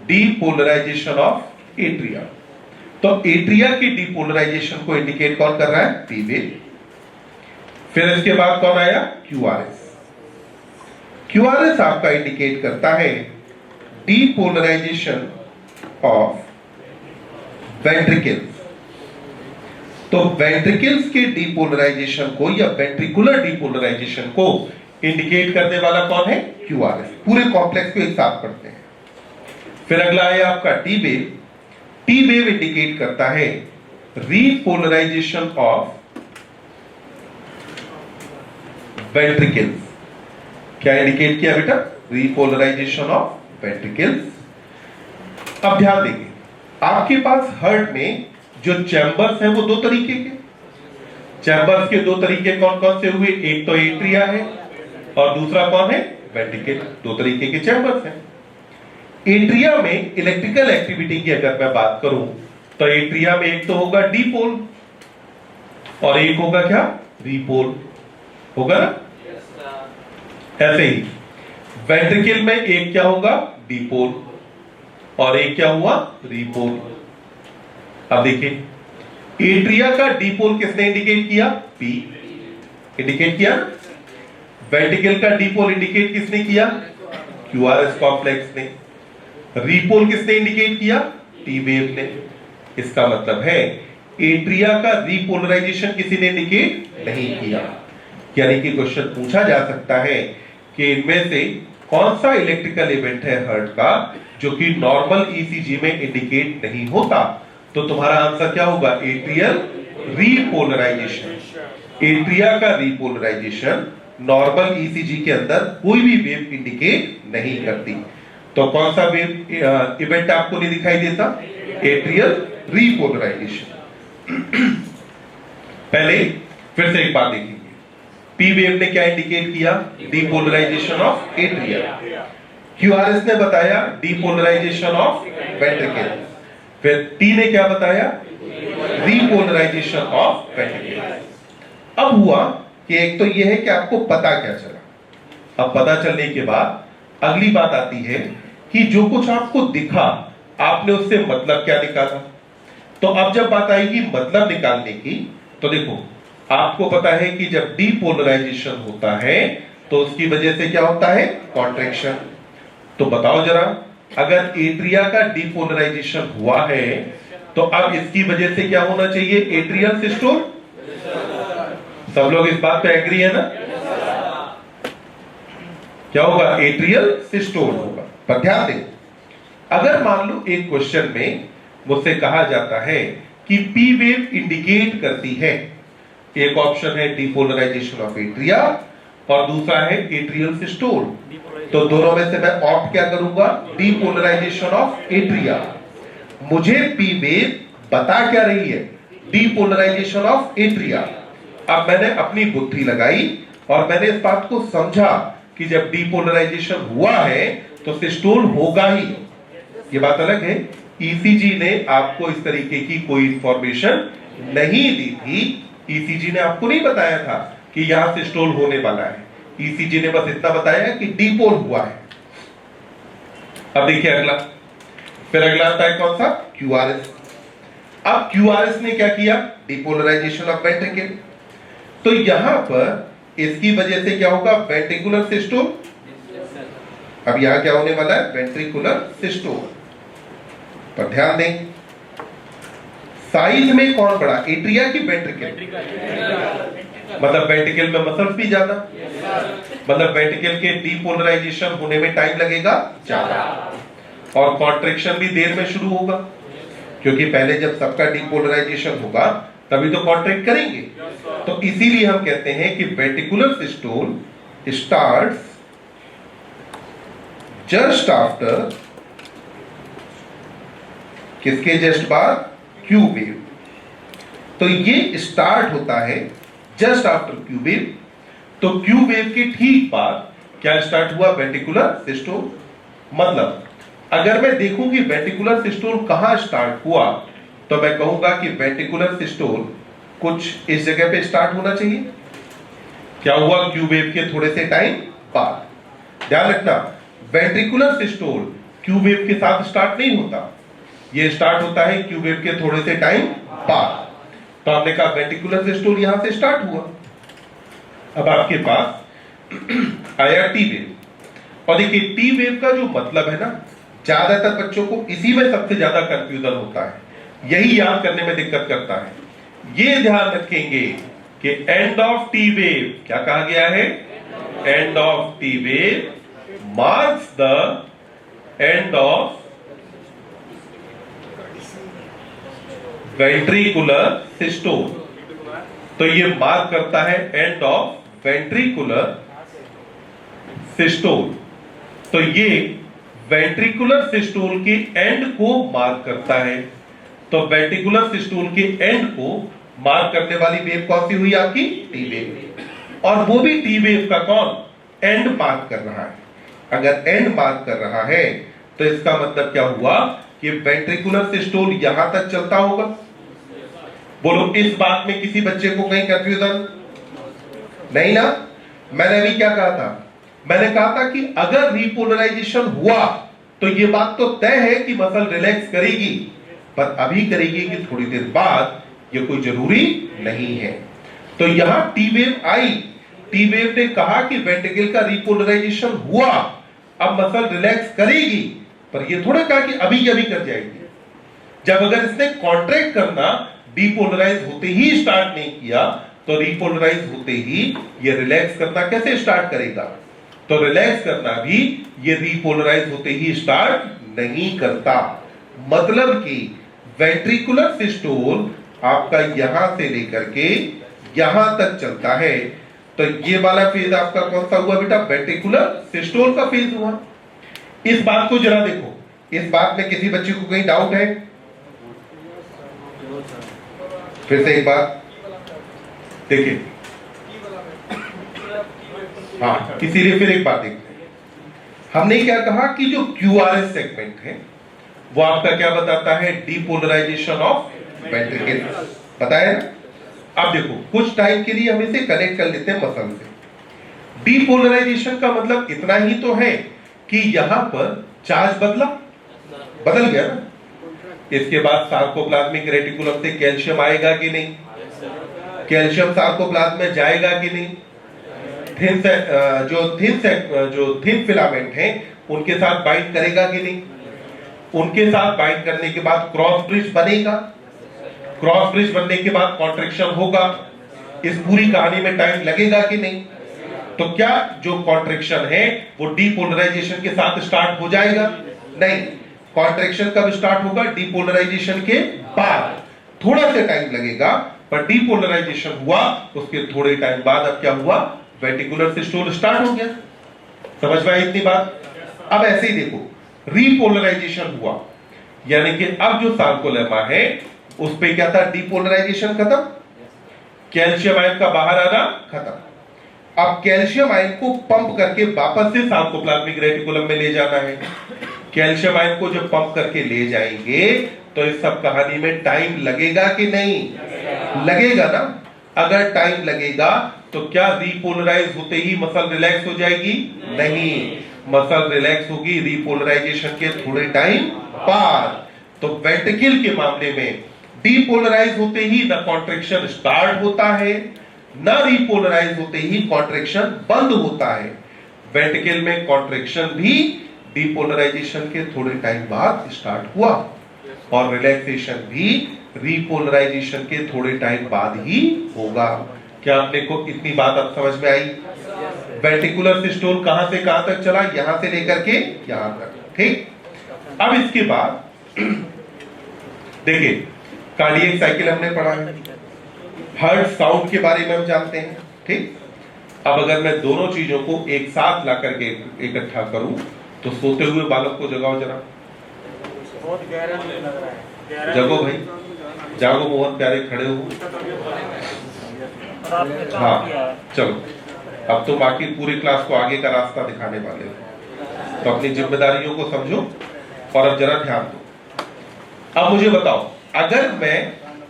Depolarization of atria. तो एट्रिया की डीपोलराइजेशन को इंडिकेट कौन कर रहा है? P wave. फिर इसके बाद कौन आया? क्यूआरएस। क्यूआरएस आपका इंडिकेट करता है डीपोलराइजेशन ऑफ वेंट्रिकल्स। तो वेंट्रिकल्स के डीपोलराइजेशन को या वेंट्रिकुलर डीपोलराइजेशन को इंडिकेट करने वाला कौन है? क्यूआरएस। पूरे कॉम्प्लेक्स को एक साथ पढ़ते हैं। फिर अगला आया आपका T wave. T wave indicate करता है रीपोलराइजेशन ऑफ वेंट्रिकल्स। क्या इंडिकेट किया बेटा? Repolarisation of ventricles. अब ध्यान देंगे, आपके पास हार्ट में जो चैम्बर्स हैं वो 2 तरीके के। चैम्बर्स के 2 तरीके कौन कौन से हुए? एक तो एट्रिया है और दूसरा कौन है? वेंट्रिकल। 2 तरीके के चैम्बर्स हैं। एट्रिया में इलेक्ट्रिकल एक्टिविटी की अगर मैं बात करूं, तो एट्रिया में एक तो होगा डीपोल और एक होगा क्या? रीपोल। होगा ना? ऐसे ही वेंट्रिकल में एक क्या होगा? डीपोल और एक क्या हुआ? रीपोल। अब देखिए, एट्रिया का डीपोल किसने इंडिकेट किया? पी इंडिकेट किया। वेंट्रिकल का डीपोल इंडिकेट किसने किया? क्यूआरएस कॉम्प्लेक्स ने। रीपोल किसने इंडिकेट किया? टी वेव ने। इसका मतलब है एट्रिया का रीपोलराइजेशन किसी ने इंडिकेट नहीं किया। यानी कि क्वेश्चन पूछा जा सकता है कि इनमें से कौन सा इलेक्ट्रिकल इवेंट है हार्ट का जो कि नॉर्मल ईसीजी में इंडिकेट नहीं होता। तो तुम्हारा आंसर क्या होगा? Atrial repolarisation. एट्रिया का रीपोलराइजेशन नॉर्मल ईसीजी के अंदर कोई भी वेव इंडिकेट नहीं करती। तो कौन सा वेव इवेंट आपको नहीं दिखाई देता? Atrial repolarisation. पहले फिर से एक बात देखेंगे, पी वेव ने क्या इंडिकेट किया? Depolarization of atria. क्यूआरएस ने बताया डीपोलराइजेशन ऑफ वेंट्रिकल। फिर टी ने क्या बताया? Repolarisation of ventricle. अब हुआ कि एक तो यह है कि आपको पता क्या चला। अब पता चलने के बाद अगली बात आती है कि जो कुछ आपको दिखा आपने उससे मतलब क्या निकाला। तो अब जब बात आएगी मतलब निकालने की, तो देखो आपको पता है कि जब डीपोलराइजेशन होता है तो उसकी वजह से क्या होता है? कॉन्ट्रैक्शन। तो बताओ जरा, अगर एट्रिया का डीपोलराइजेशन हुआ है तो अब इसकी वजह से क्या होना चाहिए? Atrial systole. सब लोग इस बात पे एग्री है ना? क्या होगा? एट्रियल सिस्टोल होगा। पर ध्यान दें, अगर मान लो एक क्वेश्चन में मुझसे कहा जाता है कि पी वेव इंडिकेट करती है, एक ऑप्शन है डीपोलराइजेशन ऑफ एट्रिया और दूसरा है एट्रियल सिस्टोल, तो दोनों में से मैं ऑप्ट क्या करूंगा? Depolarization of atria. मुझे पी वेव बता क्या रही है? Depolarization of atria. अब मैंने अपनी बुद्धि लगाई और मैंने इस बात को समझा कि जब डीपोलराइजेशन हुआ है तो सिस्टोल होगा ही। ये बात अलग है, ईसीजी ने आपको इस तरीके की कोई इंफॉर्मेशन नहीं दी थी। ईसीजी ने आपको नहीं बताया था कि यहां सिस्टोल होने वाला है। ईसीजी ने बस इतना बताया कि डीपोल हुआ है। अब देखिए अगला, फिर अगला आता है कौन सा? क्यूआरएस। अब क्यूआरएस ने क्या किया? Depolarization of ventricle. तो यहां पर इसकी वजह से क्या होगा? Ventricular systole. अब यहां क्या होने वाला है? Ventricular systole. पर ध्यान दें, साइज में कौन बड़ा? एट्रिया की वेंट्रिकल? मतलब वेंट्रिकल में मसल्स भी ज्यादा, मतलब वेंट्रिकल के डीपोलराइजेशन होने में टाइम लगेगा ज्यादा, और कॉन्ट्रैक्शन भी देर में शुरू होगा, क्योंकि पहले जब सबका डीपोलराइजेशन होगा तभी तो कॉन्ट्रैक्ट करेंगे। तो इसीलिए हम कहते हैं कि ventricular systole starts just after, किसके जस्ट बाद? Q wave. तो ये स्टार्ट होता है जस्ट आफ्टर क्यू वेव। तो क्यू वेव के ठीक बाद क्या स्टार्ट हुआ? Ventricular systole. मतलब अगर मैं देखूं कि वेंट्रिकुलर सिस्टोल कहां स्टार्ट हुआ, तो मैं कहूंगा कि वेंट्रिकुलर सिस्टोल कुछ इस जगह पे स्टार्ट होना चाहिए। क्या हुआ? क्यू वेव के थोड़े से टाइम बाद। ध्यान रखना, वेंट्रिकुलर सिस्टोल क्यू वेव के साथ स्टार्ट नहीं होता, ये स्टार्ट होता है क्यू वेव के थोड़े से टाइम बाद। तो हमने कहा वेंट्रिकुलर सिस्टोल यहां से स्टार्ट हुआ। अब आपके पास आया टी वेव, और देखिए टी वेव का जो मतलब है ना, ज्यादातर बच्चों को इसी में सबसे ज्यादा कंफ्यूजन होता है, यही याद करने में दिक्कत करता है। ये ध्यान रखेंगे कि एंड ऑफ टी वेव, क्या कहा गया है? End of T wave marks the end of ventricular systole. तो ये मार्क करता है एंड ऑफ वेंट्रिकुलर सिस्टोल। तो ये वेंट्रिकुलर सिस्टोल के एंड को मार्क करता है। तो वेंट्रिकुलर सिस्टोल के एंड को मार्क करने वाली वेव कौन सी हुई? आपकी टी वेव। और वो भी टी वेव का कौन? एंड मार्क कर रहा है। अगर एंड मार्क कर रहा है तो इसका मतलब क्या हुआ कि वेंट्रिकुलर सिस्टोल यहां तक चलता होगा। बोलो, इस बात में किसी बच्चे को कहीं कंफ्यूजन नहीं ना? मैंने अभी क्या कहा था? मैंने कहा था कि अगर रिपोलराइजेशन हुआ तो यह बात तो तय है कि मसल रिलैक्स करेगी, पर अभी करेगी कि थोड़ी देर बाद, यह कोई जरूरी नहीं है। तो यहां टी वेव आई, टी वेव ने कहा कि वेंट्रिकल का रिपोलराइजेशन हुआ, अब मसल रिलैक्स करेगी, पर यह थोड़ा कहा कि अभी की अभी कर जाएगी। जब अगर इसने कॉन्ट्रैक्ट करना डीपोलराइज होते ही स्टार्ट नहीं किया, तो रिपोलराइज होते ही ये रिलैक्स करना कैसे स्टार्ट करेगा? तो रिलैक्स करना भी ये रिपोलराइज होते ही स्टार्ट नहीं करता। मतलब कि वेंट्रिकुलर सिस्टोल आपका यहां से लेकर के यहां तक चलता है। तो ये वाला फेज आपका कौन सा हुआ बेटा? वेंट्रिकुलर सिस्टोल का फेज हुआ। इस बात को जरा देखो, इस बात में किसी बच्चे को कहीं डाउट है? फिर से एक बार देखिए, हाँ, इसीलिए फिर एक बात देखते हैं। हमने क्या कहा कि जो क्यूआरएस सेगमेंट है वो आपका क्या बताता है? डीपोलराइजेशन ऑफ वेंट्रिकल बताया ना। अब देखो, कुछ टाइम के लिए हम इसे कनेक्ट कर लेते हैं मसल से। डीपोलराइजेशन का मतलब इतना ही तो है कि यहां पर चार्ज बदल गया ना। इसके बाद सार्कोप्लाज्मिक रेटिकुलम से कैल्शियम आएगा कि नहीं? कैल्शियम सार्कोप्लाज्म में जाएगा कि नहीं? जो थिन फिलामेंट हैं उनके साथ बाइंड करेगा कि नहीं? उनके साथ बाइंड करने के बाद क्रॉस ब्रिज बनेगा। क्रॉस ब्रिज बनने के बाद कॉन्ट्रैक्शन होगा। इस पूरी कहानी में टाइम लगेगा कि नहीं? तो क्या जो कॉन्ट्रैक्शन है वो डीपोलराइजेशन के साथ स्टार्ट हो जाएगा? नहीं, कॉन्ट्रैक्शन कब स्टार्ट होगा? डीपोलराइजेशन के बाद। थोड़ा सा टाइम लगेगा, पर डीपोलराइजेशन हुआ उसके थोड़े टाइम बाद अब क्या हुआ? वेंट्रिकुलर सिस्टोल स्टार्ट हो गया। समझ में आई इतनी बात? अब ऐसे ही देखो, रीपोलराइजेशन हुआ, यानी कि अब जो सार्कोलेमा है उस पे क्या था? डीपोलराइजेशन खत्म, कैल्शियम आयन का बाहर आना खत्म। अब कैल्शियम आयन को पंप करके वापस से सार्कोप्लाज्मिक रेटिकुलम में ले जाना है। कैल्शियम आयन को जब पंप करके ले जाएंगे तो इस सब कहानी में टाइम लगेगा कि नहीं? लगेगा ना। अगर टाइम लगेगा तो क्या रीपोलराइज होते ही मसल रिलैक्स हो जाएगी? नहीं, मसल रिलैक्स होगी रीपोलराइजेशन के थोड़े टाइम बाद। तो वेंट्रिकल के मामले में डीपोलराइज होते ही ना कॉन्ट्रैक्शन स्टार्ट होता है, ना रीपोलराइज होते ही कॉन्ट्रैक्शन बंद होता है। वेंट्रिकल में कॉन्ट्रैक्शन भी डीपोलराइजेशन के थोड़े टाइम बाद स्टार्ट हुआ और रिलैक्सेशन भी रीपोलराइजेशन के थोड़े टाइम बाद ही होगा। क्या आपने को इतनी बात अब समझ में आई? वेंट्रिकुलर सिस्टोल कहां से कहां तक चला? यहां से लेकर के यहां तक। ठीक, अब इसके बाद देखिए, कार्डियक साइकिल हमने पढ़ा है, हार्ट साउंड के बारे में हम जानते हैं। ठीक, अब अगर मैं दोनों चीजों को एक साथ ला करके इकट्ठा करूं तो सोते हुए बालक को जगाओ जरा। बहुत गहरा लग रहा है। जगो भाई, जागो मोहन प्यारे, खड़े हो। हाँ चलो, अब तो बाकी पूरी क्लास को आगे का रास्ता दिखाने वाले हो, तो अपनी जिम्मेदारियों को समझो और अब जरा ध्यान दो। अब मुझे बताओ, अगर मैं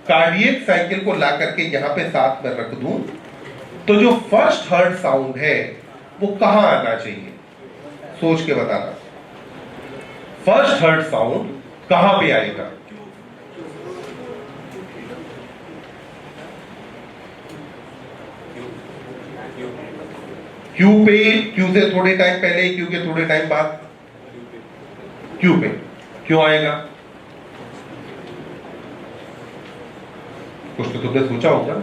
कार्डियक साइकिल को ला करके यहां पे साथ में रख दूं तो जो फर्स्ट हार्ट साउंड है वो कहां आना चाहिए? सोच के बताना। फर्स्ट हार्ट साउंड कहां पे आएगा? क्यू पे, क्यू से थोड़े टाइम पहले, क्यू के थोड़े टाइम बाद, क्यू पे क्यों आएगा? कुछ तो तुमने सोचा होगा।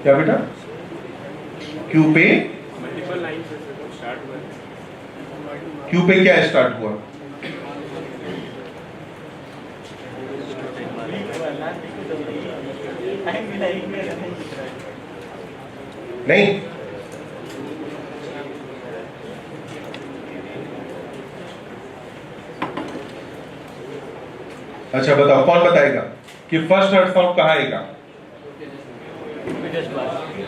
क्या बेटा? क्यू पे, क्यू पे क्या स्टार्ट हुआ? नहीं, अच्छा बताओ, कौन बताएगा कि फर्स्ट हार्ट साउंड कहाँ आएगा?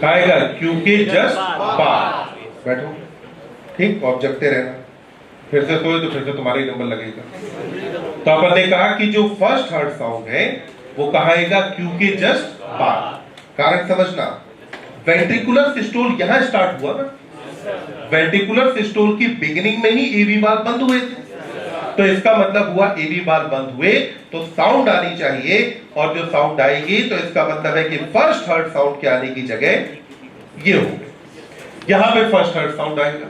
कहाँ आएगा? क्यू के जस्ट बाद। बैठो, ठीक, और जगते रहना। फिर से सोए तो फिर से तुम्हारा ही नंबर लगेगा। तो अपन ने कहा कि जो फर्स्ट हार्ट साउंड है वो कहाँ आएगा? क्यू के जस्ट बाद। कारण समझना, वेंट्रिकुलर सिस्टोल यहां स्टार्ट हुआ ना, वेंट्रिकुलर सिस्टोल की बिगिनिंग में ही एवी वाल्व बंद हुए थे, तो इसका मतलब हुआ एवी वाल्व बंद हुए तो साउंड आनी चाहिए, और जो साउंड आएगी तो इसका मतलब है कि फर्स्ट हार्ट साउंड के आने की जगह ये होगी, यहां पे फर्स्ट हार्ट साउंड आएगा।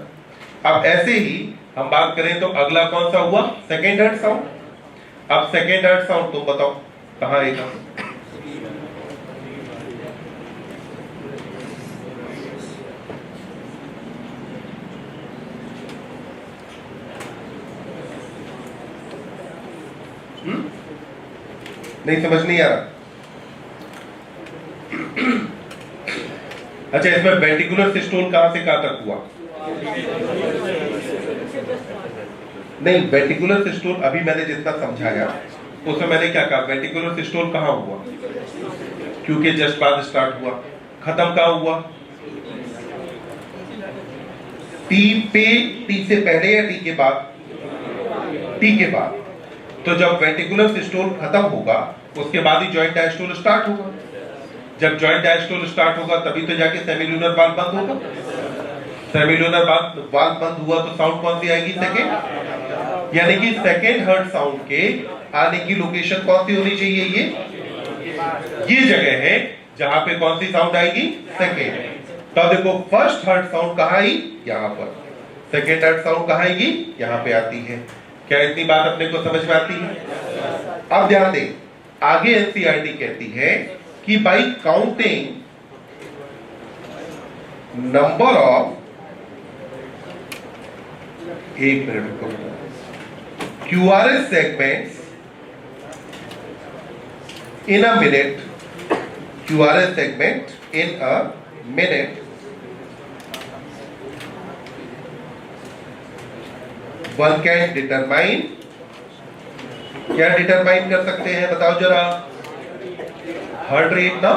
अब ऐसे ही हम बात करें तो अगला कौन सा हुआ? Second heart sound. अब सेकेंड हार्ट साउंड तुम बताओ कहां आएगा? नहीं समझ नहीं आ रहा? अच्छा, इसमें वेंट्रिकुलर सिस्टोल कहां से कहां तक हुआ? नहीं, वेंट्रिकुलर सिस्टोल अभी मैंने जितना समझाया उसमें मैंने क्या कहा? वेंट्रिकुलर सिस्टोल कहां हुआ? क्यू के जस्ट बाद स्टार्ट हुआ, खत्म कहां हुआ? टी पे, टी से पहले या टी के बाद? टी के बाद। तो जब वेंट्रिकुलर सिस्टोल खत्म होगा उसके बाद ही जॉइंट डायस्टोल स्टार्ट होगा। जब जॉइंट डायस्टोल स्टार्ट होगा तभी तो जाके सेमिल्यूनर वाल्व बंद होगा। सेमिल्यूनर वाल्व बंद हुआ तो साउंड कौन सी आएगी? सेकेंड। यानी कि सेकेंड हार्ट साउंड के आने की लोकेशन कौन सी होनी चाहिए? ये जगह है जहां पे कौन सी साउंड आएगी? सेकेंड। तो अब देखो फर्स्ट हर्ट साउंड कहाँ आई, यहाँ पर। सेकेंड हर्ट साउंड कहाँ आएगी, यहाँ पे आती है। क्या इतनी बात अपने को समझ में आती है? अब ध्यान दें, आगे एनसीईआरटी कहती है कि बाई काउंटिंग नंबर ऑफ, एक मिनट रुको, QRS segments in a minute, QRS segment in a minute, one can determine, क्या डिटरमाइन कर सकते हैं बताओ जरा, हार्ट रेट ना।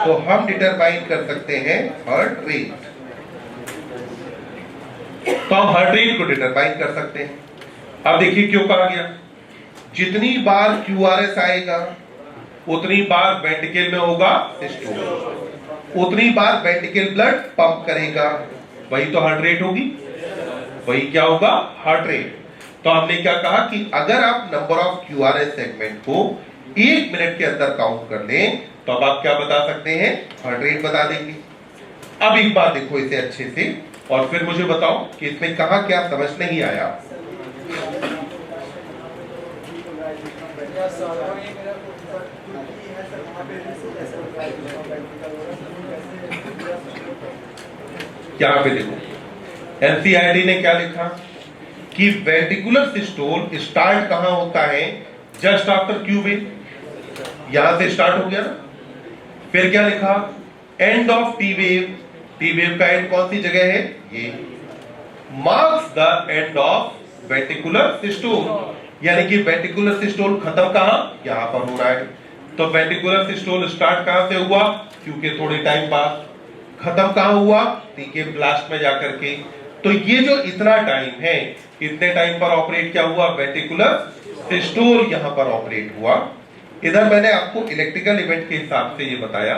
तो हम डिटरमाइन कर सकते हैं हार्ट रेट, तो हम हार्ट रेट को डिटरमाइन कर सकते हैं। अब देखिए क्यों कहा गया, जितनी बार QRS आएगा उतनी बार वेंट्रिकल में होगा सिस्टोल, उतनी बार वेंट्रिकल ब्लड पंप करेगा, वही तो हार्ट रेट होगी, वही क्या होगा, हार्ट रेट। तो हमने क्या कहा कि अगर आप नंबर ऑफ QRS सेगमेंट को 1 मिनट के अंदर काउंट कर लें तो अब आप क्या बता सकते हैं, हार्ट रेट बता देंगे। अब एक बात देखो इसे अच्छे से, और फिर मुझे बताओ कि इसमें कहां क्या समझ नहीं आया। यहां पे देखो एनसीईआरटी ने क्या लिखा कि वेंट्रिकुलर सिस्टोल स्टार्ट कहां होता है, जस्ट आफ्टर क्यू वेव, यहां से स्टार्ट हो गया ना। फिर क्या लिखा, end of T wave, T wave का एंड कौन सी जगह है, ये marks the end of ventricular systole, यानी कि वेंट्रिकुलर सिस्टोल खत्म कहां, यहां पर हो रहा है। तो वेंट्रिकुलर सिस्टोल स्टार्ट कहां से हुआ, क्यू के थोड़े टाइम बाद, खत्म कहां हुआ, टी के ब्लास्ट में जाकर के। तो ये जो इतना टाइम है, इतने टाइम पर ऑपरेट क्या हुआ, वेंट्रिकुलर सिस्टोल यहां पर ऑपरेट हुआ। इधर मैंने आपको इलेक्ट्रिकल इवेंट के हिसाब से ये बताया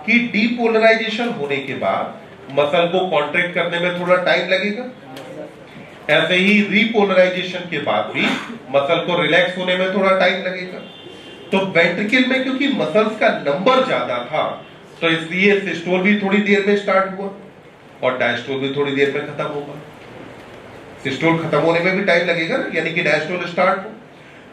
कि डीपोलराइजेशन होने के बाद मसल को कॉन्ट्रैक्ट करने में थोड़ा टाइम लगेगा, ऐसे ही रीपोलराइजेशन के बाद भी मसल को रिलैक्स होने में थोड़ा टाइम लगेगा। तो वेंट्रिकल में क्योंकि मसल्स का नंबर ज्यादा था तो इसलिए सिस्टोल भी थोड़ी देर में स्टार्ट हुआ और डायस्टोल भी थोड़ी देर में खत्म होगा। सिस्टोल खत्म होने में भी टाइम लगेगा ना, यानी कि डायस्टोल स्टार्ट हो।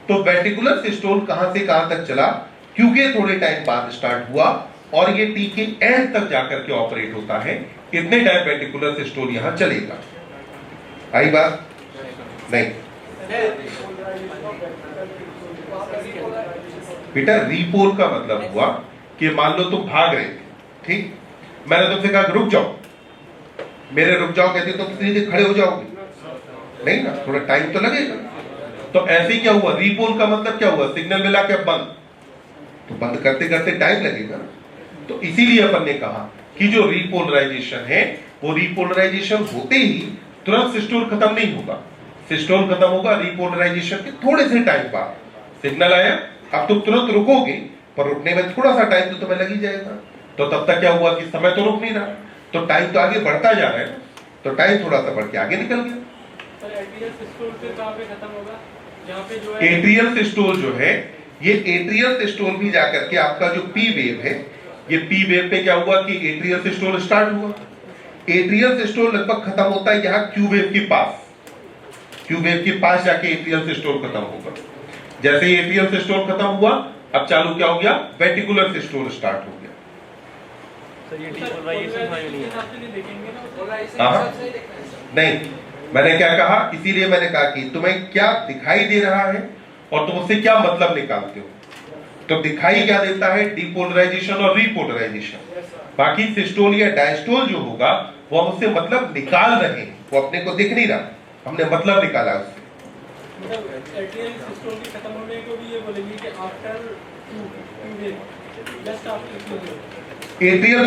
तो वेंट्रिकुलर सिस्टोल कहां से कहां तक चला, क्योंकि थोड़े टाइम बाद स्टार्ट हुआ और ये टी के एंड तक जाकर के ऑपरेट होता है, इतने टाइम वेंट्रिकुलर सिस्टोल यहां चलेगा। आई बात नहीं बेटा, रीपोल का मतलब हुआ कि मान लो तुम भाग रहे थे, ठीक, मैंने तुमसे कहा रुक जाओ, मेरे रुक जाओ कहते तुम सीधे खड़े हो जाओगे नहीं ना, थोड़ा टाइम तो लगेगा। तो ऐसे ही क्या हुआ, रीपोल का मतलब क्या हुआ, सिग्नल मिला के बंद, तो बंद करते करते टाइम लगेगा। तो इसीलिए अपन ने कहा कि जो रीपोलराइजेशन है वो रीपोलराइजेशन होते ही तुरंत सिस्टोल खत्म नहीं होगा, सिस्टोल खत्म होगा रीपोलराइजेशन के थोड़े से टाइम बाद। सिग्नल आया, अब तुम तुरंत रुकोगे पर रुकने में थोड़ा सा टाइम तो तुम्हें लग ही जाएगा। तो तब तक क्या हुआ कि समय तो रुक नहीं रहा, तो टाइम तो आगे बढ़ता जा रहा है, तो टाइम थोड़ा सा बढ़ के आगे निकल गया। एट्रियल सिस्टोल जो है, ये एट्रियल सिस्टोल भी जाकर के आपका जो पी वेव है, ये पी वेव पे क्या हुआ कि एट्रियल सिस्टोल स्टार्ट हुआ। एट्रियल सिस्टोल लगभग खत्म होता है यहाँ क्यू वेव के पास, क्यू वेव के पास जाके एट्रियल सिस्टोल खत्म होगा। जैसे ही एट्रियल सिस्टोल खत्म हुआ, अब चालू क्या हो गया, वेंट्रिकुलर सिस्टोल स्टार्ट हो गया। नहीं, मैंने क्या कहा, इसीलिए मैंने कहा कि तुम्हें क्या दिखाई दे रहा है और तुम उससे क्या मतलब निकालते हो। तो दिखाई क्या देता है, डीपोलराइजेशन और रीपोलराइजेशन। बाकी सिस्टोल या डायस्टोल जो होगा वो हम उससे मतलब निकाल रहे हैं, वो अपने को दिख नहीं रहा, हमने मतलब निकाला उससे। एट्रियल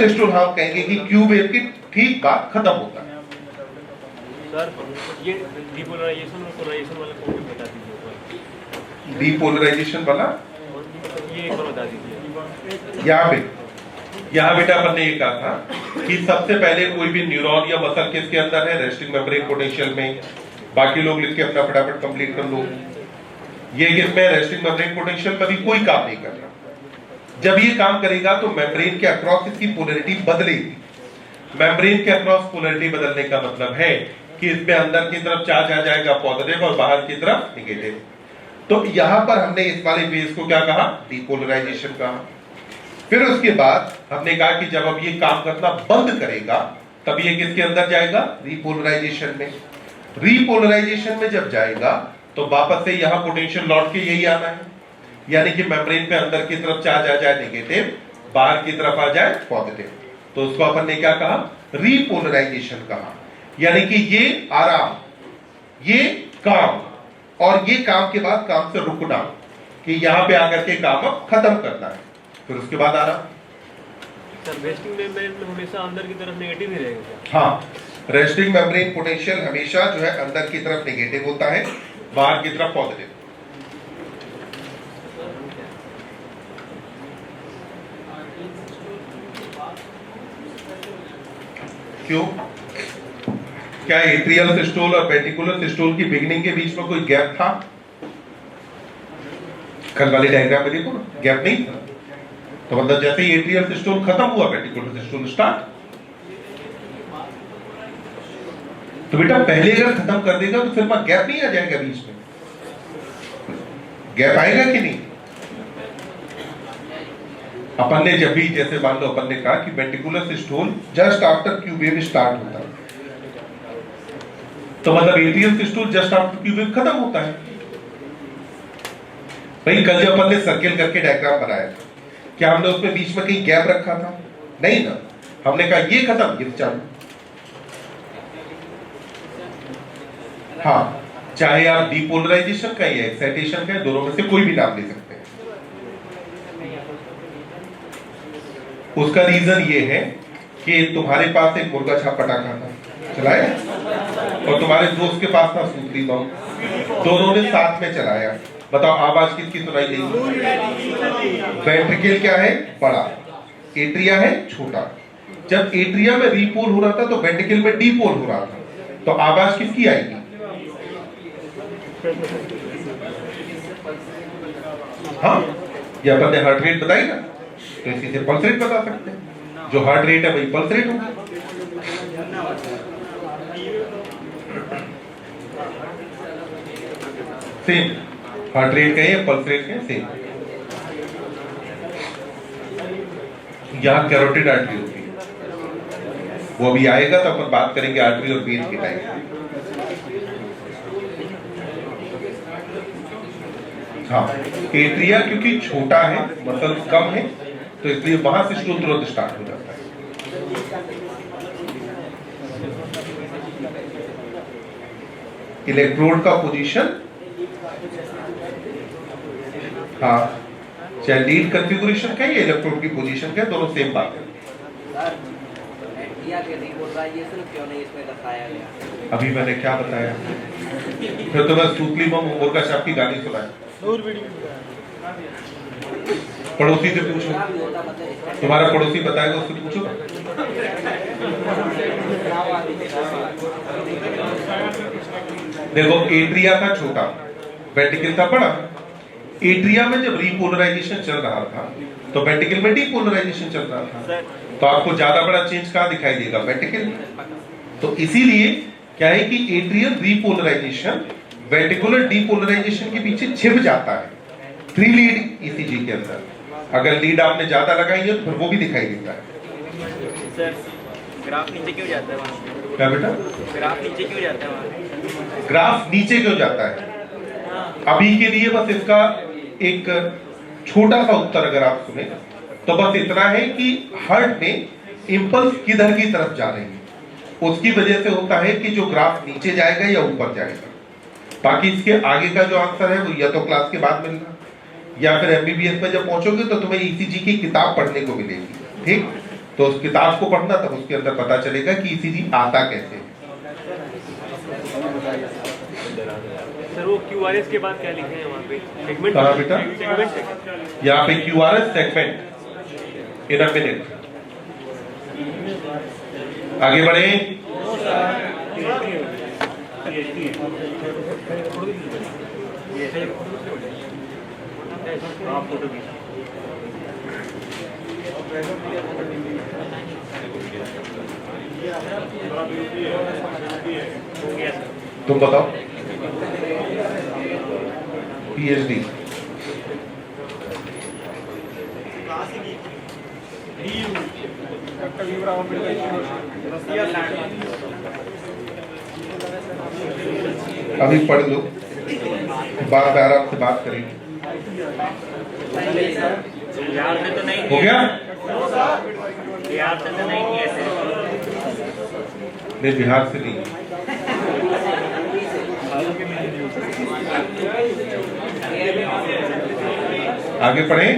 सिस्टोल हम कहेंगे कि क्यू वेव की ठीक बाद खत्म होता है। सर ये डीपोलराइजेशन और पोलराइजेशन वाला को भी बता दीजिए। डीपोलराइजेशन वाला ये एक बार बता दीजिए। यहाँ बेटा अपन ने ये कहा था कि सबसे पहले कोई भी न्यूरॉन या मसल किसके अंदर है, रेस्टिंग मेम्ब्रेन पोटेंशियल में। बाकी लोग लिख के अपना फटाफट कंप्लीट कर लो। ये किसमें, रेस्टिंग मेम्ब्रेन पोटेंशियल कभी कोई काम नहीं कर रहा। जब ये काम करेगा तो मेम्ब्रेन के अक्रॉस इसकी पोलैरिटी बदलेगी। मेम्ब्रेन के अक्रॉस पोलरिटी बदलने का मतलब है कि इसमें अंदर की तरफ चार्ज आ जाएगा पॉजिटिव और बाहर की तरफ निगेटिव। तो यहां पर हमने इस वाले फेज को क्या कहा, डीपोलराइजेशन कहा। फिर उसके बाद हमने कहा कि जब अब ये काम करना बंद करेगा तब ये किसके अंदर जाएगा, रीपोलराइजेशन में। रीपोलराइजेशन में जब जाएगा तो वापस से यहां पोटेंशियल लौट के यही आना है, यानी कि मेम्ब्रेन पे अंदर की तरफ चार्ज आ जाए नेगेटिव, बाहर की तरफ आ जाए पॉजिटिव। तो उसको अपन ने क्या कहा, रीपोलराइजेशन कहा। यानी कि ये आराम, ये काम, और ये काम के बाद काम से रुकना, कि यहां पे आकर के काम अब खत्म करना है, फिर उसके बाद आराम। सर रेस्टिंग मेम्ब्रेन में हमेशा अंदर की तरफ नेगेटिव ही रहेगा क्या? हाँ, रेस्टिंग मेम्ब्रेन पोटेंशियल हमेशा जो है अंदर की तरफ नेगेटिव होता है, बाहर की तरफ पॉजिटिव। क्यों? क्या एट्रियल सिस्टोल और वेंट्रिकुलर सिस्टोल की बिगिनिंग के बीच में कोई गैप था? कल वाली डायग्राम में देखो ना, गैप नहीं था। तो मतलब जैसे ही एट्रियल सिस्टोल खत्म हुआ, वेंट्रिकुलर सिस्टोल स्टार्ट। तो बेटा पहले अगर खत्म कर देगा तो फिर गैप नहीं आ जाएगा बीच में, गैप आएगा कि नहीं? अपन ने जब भी, जैसे मान लो अपन ने कहा कि ventricular systole just after Q wave start होता है, तो मतलब atrial systole just after Q wave खत्म होता है। भाई कल जब अपन ने सर्किल करके डायग्राम बनाया था, क्या हमने उसमें बीच में कहीं गैप रखा था? नहीं ना, हमने कहा ये खत्म, ये चालू। हाँ, चाहे आप डीपोलराइजेशन का या एक्साइटेशन का, दोनों में से कोई भी नाम ले सकते हैं। उसका रीजन ये है कि तुम्हारे पास एक मुर्गा छाप पटाखा था, चलाया, और तुम्हारे दोस्त के पास था सूतली बम, दोनों ने साथ में चलाया। बताओ आवाज किसकी सुनाई देगी? वेंट्रिकल क्या है? बड़ा, एट्रिया है छोटा। जब एट्रिया में रीपोल हो रहा था तो वेंट्रिकल में डीपोल हो रहा था, तो आवाज किसकी आएगी? हाँ, ये अपन ने हार्ट रेट बताई ना, तो इसी से पल्स रेट बता सकते हैं। जो हार्ट रेट है वही पल्स रेट होगा। सेम हार्ट रेट कहें या पल्स रेट कहें, सेम। यहां कैरोटिड आर्टरी होती है, वो अभी आएगा तो अपन बात करेंगे आर्टरी और वेन के टाइम। हाँ, एट्रिया क्योंकि छोटा है, मसल कम है, तो इसलिए वहां से स्लो तुरंत स्टार्ट हो जाता है। इलेक्ट्रोड का पोजीशन, हाँ, चाहे लीड कॉन्फ़िगरेशन का या इलेक्ट्रोड की पोजीशन का, दोनों सेम बात है। अभी मैंने क्या बताया? फिर तो मैं सूतली बम मुर्गा छाप की गाली सुनाया। पड़ोसी से पूछो, तुम्हारा पड़ोसी बताएगा, उससे पूछो। देखो एट्रिया था छोटा, वेंट्रिकल था बड़ा। एट्रिया में जब रीपोलराइजेशन चल रहा था तो वेंट्रिकल में डीपोलराइजेशन चल रहा था, तो आपको ज्यादा बड़ा चेंज कहां दिखाई देगा? वेंट्रिकल में। तो इसीलिए क्या है कि एट्रियल रीपोलराइजेशन वेंट्रिकुलर डीपोलराइजेशन के पीछे छिप जाता है 3 लीड ईसीजी के अंदर। अगर लीड आपने ज्यादा लगाई है तो फिर वो भी दिखाई देता है। सर ग्राफ नीचे क्यों जाता है वहां? क्या बेटा? ग्राफ नीचे क्यों जाता है वहां? ग्राफ नीचे क्यों जाता है? अभी के लिए बस इसका एक छोटा सा उत्तर अगर आप सुने तो बस इतना है कि हार्ट में इंपल्स किधर की तरफ जा रही है, उसकी वजह से होता है कि जो ग्राफ नीचे जाएगा या ऊपर जाएगा। बाकी इसके आगे का जो आंसर है वो या तो क्लास के बाद मिलना, या फिर एमबीबीएस में जब पहुंचोगे तो तुम्हें ईसीजी की किताब पढ़ने को मिलेगी। ठीक, तो उस किताब को पढ़ना, तब उसके अंदर पता चलेगा कि ईसीजी आता कैसे है। सर वो क्यूआरएस के बाद क्या लिखे हैं वहाँ पे? सेगमेंट। कहाँ बेटा? सेगमेंट। यहाँ पे QRS segment in a minute. आगे बढ़े। तुम बताओ। पीएचडी अभी पढ़ लो, बाद आराम से बात करेंगे। बिहार में तो नहीं हो गया? बिहार से तो नहीं किया नहीं, बिहार से नहीं। आगे पढ़ें।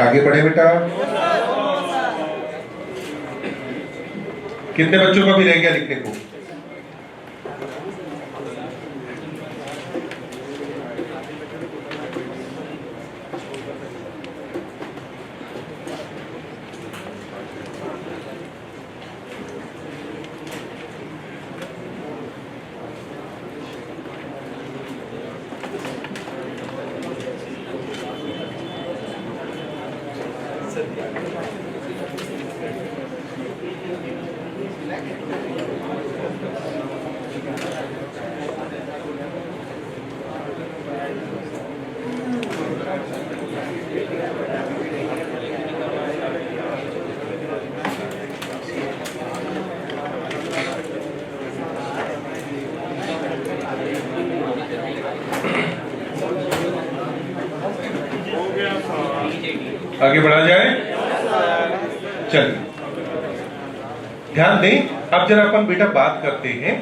आगे पढ़े बेटा। कितने बच्चों का भी रह गया लिखने को? आगे बढ़ा जाए। चलिए ध्यान दें। अब जरा अपन बेटा बात करते हैं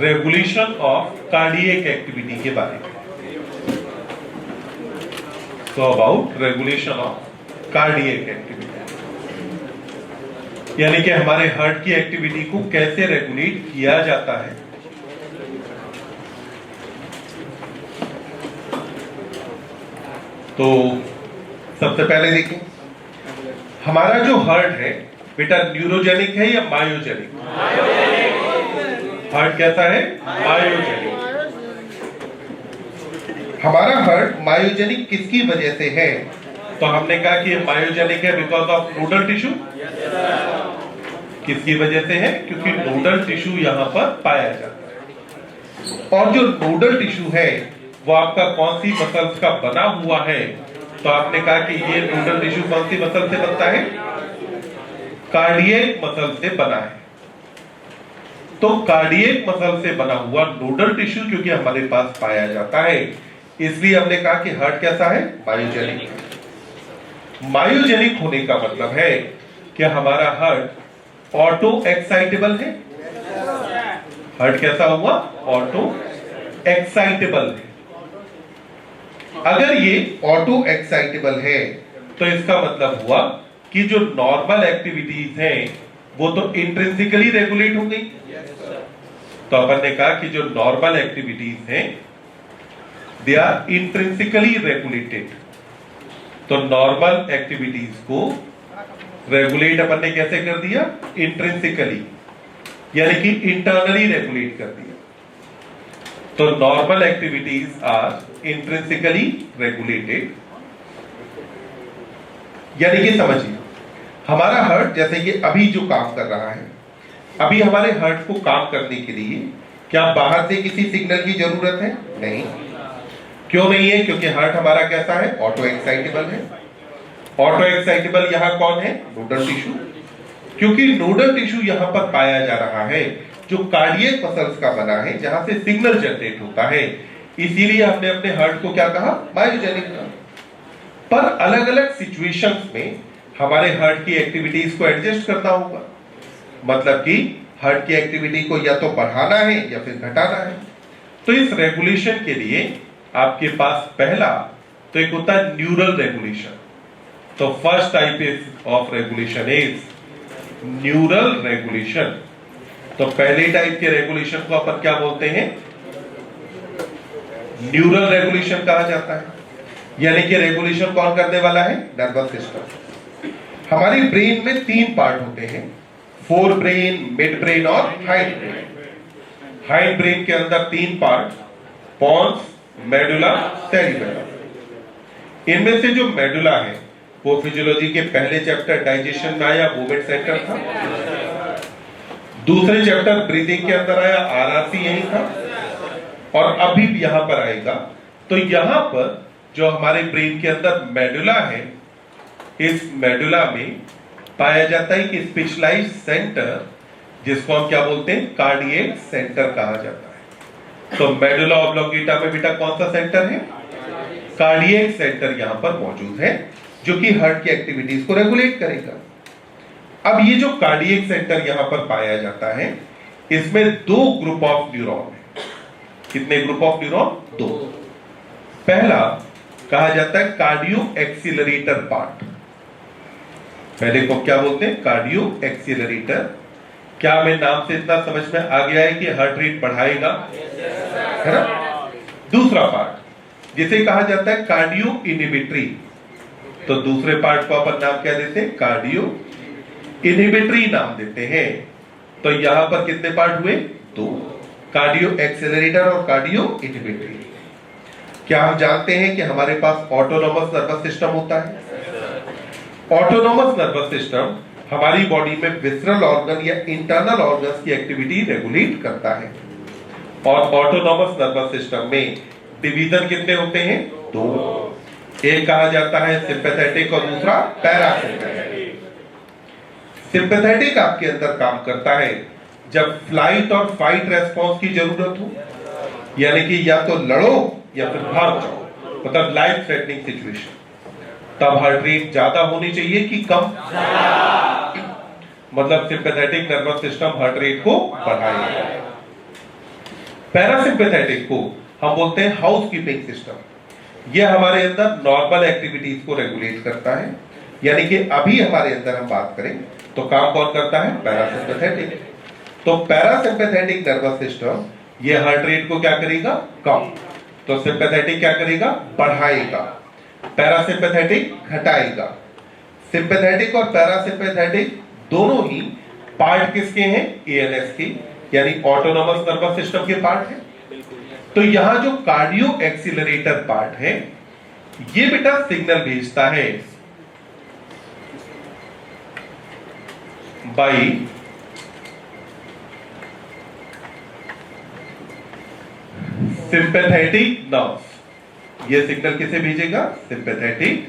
रेगुलेशन ऑफ कार्डियक एक्टिविटी के बारे में। तो about regulation of cardiac activity, यानी कि हमारे हार्ट की एक्टिविटी को कैसे रेगुलेट किया जाता है। तो सबसे पहले देखें, हमारा जो हार्ट है बेटा न्यूरोजेनिक है या मायोजेनिक? हार्ट कैसा है? मायोजेनिक। हमारा हार्ट मायोजेनिक किसकी वजह से है? तो हमने कहा कि मायोजेनिक है बिकॉज ऑफ नोडल टिश्यू। किसकी वजह से है? क्योंकि नोडल टिश्यू यहां पर पाया जाता है। और जो नोडल टिश्यू है वो आपका कौन सी मसल्स का बना हुआ है? तो आपने कहा कि ये नोडल टिश्यू कौन सी मसल से बनता है? कार्डियक मसल से बना है। तो कार्डियक मसल से बना हुआ नोडल टिश्यू क्योंकि हमारे पास पाया जाता है, इसलिए हमने कहा कि हार्ट कैसा है? मायोजेनिक। मायोजेनिक होने का मतलब है कि हमारा हार्ट ऑटो एक्साइटेबल है। हार्ट कैसा हुआ? ऑटो एक्साइटेबल है। अगर ये ऑटो एक्साइटेबल है तो इसका मतलब हुआ कि जो नॉर्मल एक्टिविटीज हैं वो तो इंट्रिंसिकली रेगुलेट हो गई। तो अपन ने कहा कि जो नॉर्मल एक्टिविटीज हैं दे आर इंट्रिंसिकली रेगुलेटेड। तो नॉर्मल एक्टिविटीज को रेगुलेट अपन ने कैसे कर दिया? इंट्रिंसिकली, यानी कि इंटरनली रेगुलेट कर दिया। तो normal activities are intrinsically regulated, यानी कि समझिए हमारा हार्ट जैसे कि अभी जो काम कर रहा है, अभी हमारे हार्ट को काम करने के लिए क्या बाहर से किसी सिग्नल की जरूरत है? नहीं। क्यों नहीं है? क्योंकि हार्ट हमारा कैसा है? ऑटो एक्साइटेबल है। ऑटो एक्साइटेबल यहां कौन है? Nodal tissue. क्योंकि नोडल टिश्यू यहां पर पाया जा रहा है जो कार्डियक मसल्स का बना है, जहां से सिग्नल जनरेट होता है, इसीलिए हमने अपने हार्ट को क्या कहा? मायोजेनिक कहा। पर अलग अलग सिचुएशंस में हमारे हार्ट की एक्टिविटीज को एडजस्ट करना होगा। मतलब कि हार्ट की एक्टिविटी को या तो बढ़ाना है या फिर घटाना है। तो इस रेगुलेशन के लिए आपके पास पहला तो एक होता है न्यूरल रेगुलेशन। तो first type of regulation is neural regulation. तो पहले टाइप के रेगुलेशन को अपन क्या बोलते हैं? न्यूरल रेगुलेशन कहा जाता है। यानी कि रेगुलेशन कौन करने वाला है? Nervous system. हमारी ब्रेन में 3 पार्ट होते हैं, फोर ब्रेन, मिड ब्रेन और हाइंड ब्रेन। हाइंड ब्रेन के अंदर 3 पार्ट, पॉन्स, मेडुला, सेरिबेलम। इनमें से जो मेडुला है वो फिजियोलॉजी के पहले चैप्टर डाइजेशन में आया, मूवमेंट सेंटर था। दूसरे चैप्टर ब्रीदिंग के अंदर आया, आरआरसी यही था, और अभी भी यहां पर आएगा। तो यहां पर जो हमारे ब्रेन के अंदर मेडुला है, इस मेडुला में पाया जाता है कि स्पेशलाइज्ड सेंटर, जिसको हम क्या बोलते हैं? कार्डियक सेंटर कहा जाता है। तो मेडुला ऑब्लोंगेटा में बेटा कौन सा सेंटर है? कार्डियक सेंटर यहां पर मौजूद है, जो कि हार्ट की एक्टिविटीज को रेगुलेट करेगा। अब ये जो कार्डियक सेंटर यहां पर पाया जाता है, इसमें 2 ग्रुप ऑफ न्यूरॉन है। कितने ग्रुप ऑफ न्यूरॉन? 2। पहला कहा जाता है कार्डियो एक्सीलरेटर पार्ट। पहले को क्या बोलते हैं? Cardio accelerator. क्या हमें नाम से इतना समझ में आ गया है कि हार्ट रेट बढ़ाएगा, है ना? दूसरा पार्ट जिसे कहा जाता है कार्डियो इनहिबिटरी। तो दूसरे पार्ट को अपन नाम क्या देते हैं? कार्डियो इनहिबिटरी नाम देते हैं। तो यहां पर कितने पार्ट हुए? 2, कार्डियो एक्सेलरेटर और कार्डियो इनहिबिटरी। क्या हम जानते हैं कि हमारे पास ऑटोनोमस नर्वस सिस्टम होता है? ऑटोनोमस नर्वस सिस्टम हमारी बॉडी में विसरल ऑर्गन या इंटरनल ऑर्गन्स की एक्टिविटी रेगुलेट करता है। और ऑटोनोमस नर्वस सिस्टम में डिवीजन कितने होते हैं? 2। एक कहा जाता है सिंपैथेटिक और दूसरा पैरासिम्पैथेटिक। सिंपैथेटिक आपके अंदर काम करता है जब फ्लाइट और फाइट रेस्पॉन्स की जरूरत हो, यानी कि या तो लड़ो या फिर भाग जाओ, मतलब लाइफ थ्रेटनिंग सिचुएशन। तब हार्ट रेट ज्यादा होनी चाहिए कि कम? मतलब sympathetic nervous system heart rate को बढ़ाएगा। पैरासिम्पैथेटिक को हम बोलते हैं हाउसकीपिंग सिस्टम। यह हमारे अंदर नॉर्मल एक्टिविटीज को रेगुलेट करता है। यानी कि अभी हमारे अंदर हम बात करें तो काम कौन करता है? पैरासिम्पैथेटिक। तो पैरासिम्पैथेटिक नर्वस सिस्टम यह हार्ट रेट को क्या करेगा? कम। तो सिंपैथेटिक क्या करेगा? बढ़ाएगा। पैरासिम्पैथेटिक घटाएगा। सिंपैथेटिक और पैरासिम्पैथेटिक दोनों ही पार्ट किसके हैं? एएनएस के, यानी ऑटोनोमस नर्वस सिस्टम के पार्ट है। तो यहां जो कार्डियो एक्सीलरेटर पार्ट है, ये बेटा सिग्नल भेजता है बाई सिंपैथेटिक नर्व्स। ये सिग्नल किसे भेजेगा? सिंपैथेटिक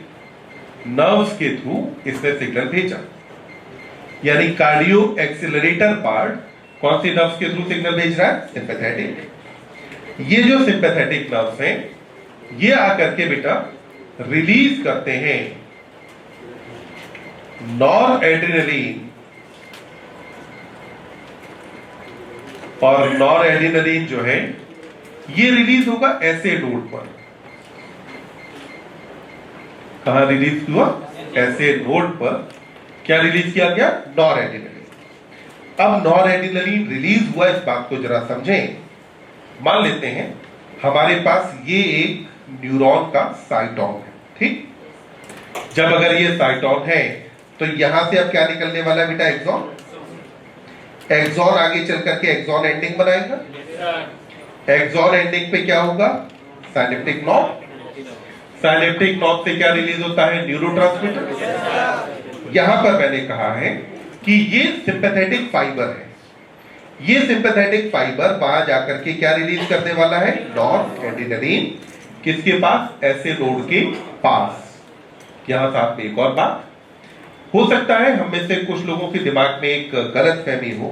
नर्व्स के थ्रू इसने सिग्नल भेजा। यानी कार्डियो एक्सीलरेटर पार्ट कौन सी नर्व्स के थ्रू सिग्नल भेज रहा है? सिंपैथेटिक। ये जो सिंपैथेटिक नर्व्स हैं, ये आकर के बेटा रिलीज करते हैं नॉर एड्रेनलिन, और नॉर एड्रेनलिन जो है ये रिलीज होगा ऐसे नोड पर। कहां रिलीज हुआ? ऐसे नोड पर। क्या रिलीज किया गया? Nor adrenaline. अब नॉर एड्रेनलिन रिलीज हुआ, इस बात को जरा समझें। मान लेते हैं हमारे पास ये एक न्यूरॉन का साइटॉन है, ठीक? जब अगर ये साइटॉन है तो यहां से अब क्या निकलने वाला है बेटा? एक्सॉन। एक्सॉन आगे चल करके एक्सॉन एंडिंग बनाएगा। एक्सॉन एंडिंग पे क्या होगा? Synaptic knob. साइनेप्टिक नॉब से क्या रिलीज होता है? न्यूरोट्रांसमीटर। यहां पर मैंने कहा है कि ये सिंपैथेटिक फाइबर है। ये सिंपैथेटिक फाइबर वहां जाकर के क्या रिलीज करने वाला है? Nor adrenaline. किसके पास? ऐसे नोड के पास। यहां साथ में एक और बात हो सकता है, हम में से कुछ लोगों के दिमाग में एक गलत फहमी हो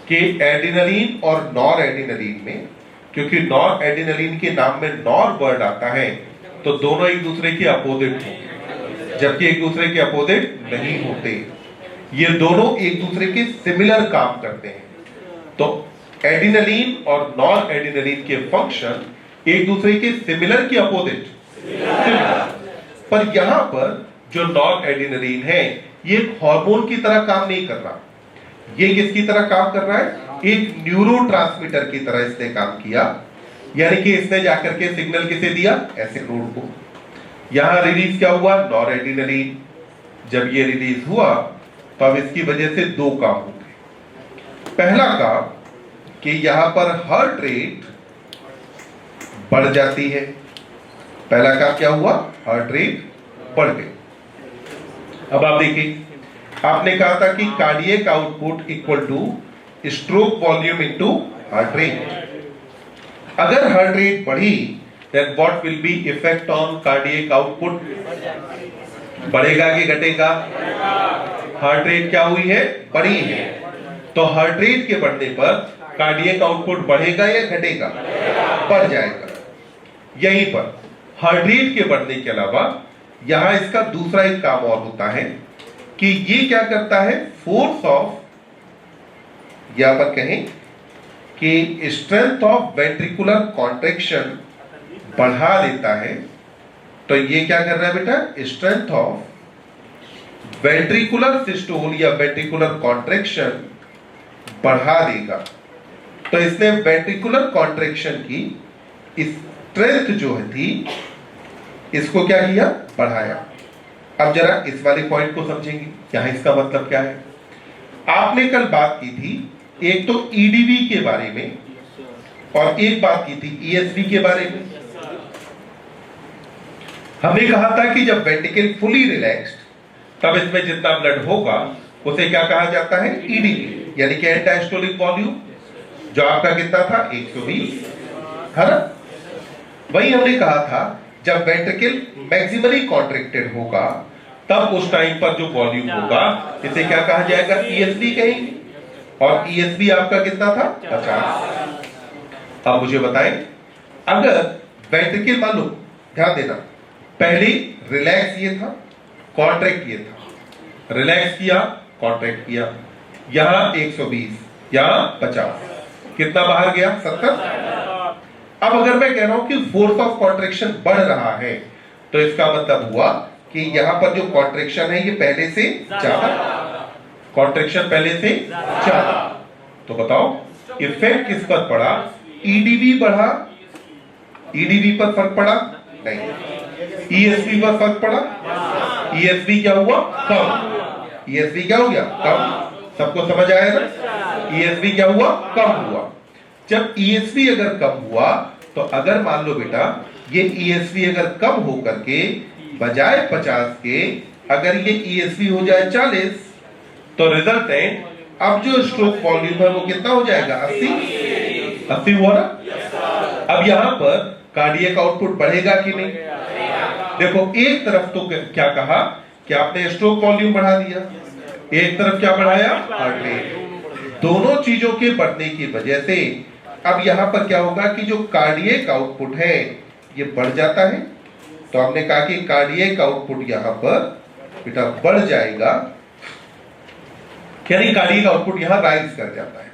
कि एड्रेनलिन और नॉर एड्रेनलिन में, क्योंकि नॉर एड्रेनलिन के नाम में नॉर वर्ड आता है, तो दोनों एक दूसरे के अपोजिट होंगे, जबकि एक दूसरे के अपोजिट नहीं होते। ये दोनों एक दूसरे के सिमिलर काम करते हैं। तो एड्रेनलिन और नॉर एड्रेनलिन के फंक्शन एक दूसरे के सिमिलर की अपोजिट, पर यहां पर जो नॉर एड्रेनलिन है ये एक हार्मोन की तरह काम नहीं कर रहा, ये किसकी तरह काम कर रहा है, एक न्यूरोट्रांसमीटर की तरह इसने काम किया। यानी कि इसने जाकर के सिग्नल किसे दिया, एसिड नोड को। यहां रिलीज क्या हुआ, नॉर एड्रेनलिन। जब ये रिलीज हुआ तो अब इसकी वजह से दो काम होंगे। पहला काम कि यहां पर हार्ट रेट बढ़ जाती है। पहला काम क्या हुआ, हार्ट रेट बढ़ गई। अब आप देखिए, आपने कहा था कि cardiac output equal to stroke volume into heart rate. अगर हार्ट रेट बढ़ी then what will be effect on cardiac output, बढ़ेगा कि घटेगा, हार्ट रेट क्या हुई है, बढ़ी है। तो हार्ट रेट के बढ़ने पर कार्डियक आउटपुट बढ़ेगा या घटेगा, बढ़ जाएगा। यहीं पर हार्ट रेट के बढ़ने के अलावा यहां इसका दूसरा एक काम और होता है कि ये क्या करता है, फोर्स ऑफ, यहां पर कहें कि स्ट्रेंथ ऑफ वेंट्रिकुलर कॉन्ट्रैक्शन बढ़ा देता है। तो ये क्या कर रहा है बेटा, स्ट्रेंथ ऑफ वेंट्रिकुलर सिस्टोल या वेंट्रिकुलर कॉन्ट्रैक्शन बढ़ा देगा। तो इसने वेंट्रिकुलर कॉन्ट्रैक्शन की स्ट्रेंथ जो है थी इसको क्या किया, बढ़ाया। अब जरा इस वाले पॉइंट को समझेंगे, यहां इसका मतलब क्या है। आपने कल बात की थी एक तो ईडीवी के बारे में और एक बात की थी ईएसवी के बारे में। हमने कहा था कि जब वेंट्रिकल फुली रिलैक्स्ड तब इसमें जितना ब्लड होगा उसे क्या कहा जाता है, ईडीवी, यानी कि एंड डायस्टोलिक वॉल्यूम, जो आपका कितना था 120, है ना। वही हमने कहा था जब वेंट्रिकल मैक्सिमली कॉन्ट्रैक्टेड होगा तब उस टाइम पर जो वॉल्यूम होगा इसे क्या कहा जाएगा, ईएसवी कहेंगे। और ईएसवी आपका कितना था, 50। अब मुझे बताएं, अगर वेंट्रिकल, मान लो, ध्यान देना, पहले रिलैक्स ये था, कॉन्ट्रैक्ट ये था, रिलैक्स किया, कॉन्ट्रैक्ट किया, यहां 120, यहां 50, कितना बाहर गया, 70। अब अगर मैं कह रहा हूं कि फोर्स ऑफ कॉन्ट्रैक्शन बढ़ रहा है तो इसका मतलब हुआ कि यहां पर जो कॉन्ट्रैक्शन है ये पहले से ज्यादा, कॉन्ट्रैक्शन पहले से ज्यादा। तो बताओ इफेक्ट किस पर पड़ा, ईडीवी बढ़ा, ईडीवी पर फर्क पड़ा नहीं, ईएसवी पर फर्क पड़ा, ईएसवी क्या हुआ, कम, ईएसवी क्या हो गया, कम। सबको समझ आया ना, ईएसवी क्या हुआ, कम हुआ। जब ईएसवी अगर कम हुआ तो अगर मान लो बेटा ये ईएसवी अगर कम हो करके बजाय 50 के अगर ये ईएसवी हो जाए 40 तो रिजल्टेंट अब जो स्ट्रोक वॉल्यूम है वो कितना हो जाएगा, 80 हुआ ना। अब यहां पर कार्डियक आउटपुट बढ़ेगा कि नहीं, देखो एक तरफ तो क्या कहा कि आपने स्ट्रोक वॉल्यूम बढ़ा दिया, एक तरफ क्या बढ़ाया, हार्ट रेट। दोनों चीजों के बढ़ने की वजह से अब यहां पर क्या होगा कि जो कार्डियक आउटपुट है ये बढ़ जाता है। तो हमने कहा कि कार्डियक आउटपुट यहां पर बेटा बढ़ जाएगा, यानी कार्डियक आउटपुट यहां राइज कर जाता है।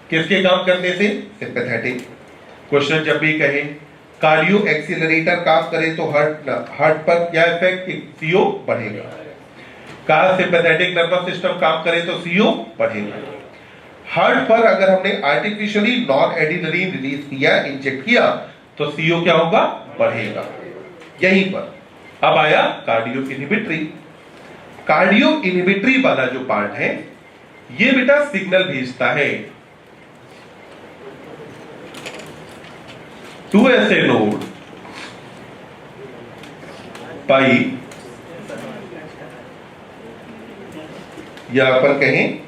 किसके काम करने से, सिंपैथेटिक। क्वेश्चन जब भी कहे कार्डियो एक्सीलरेटर काम करे तो हार्ट पर क्या इफेक्ट, सीओ बढ़ेगा। कहा सिंपैथेटिक नर्वस सिस्टम काम करे तो सीओ बढ़ेगा। हार्ट पर अगर हमने आर्टिफिशियली नॉन एड्रेनलिन रिलीज किया, इंजेक्ट किया, तो सीओ क्या होगा, बढ़ेगा। यहीं पर अब आया कार्डियो इनहिबिटरी। कार्डियो इनहिबिटरी वाला जो पार्ट है ये बेटा सिग्नल भेजता है टू ऐसे नोड पाई, या अपन कहें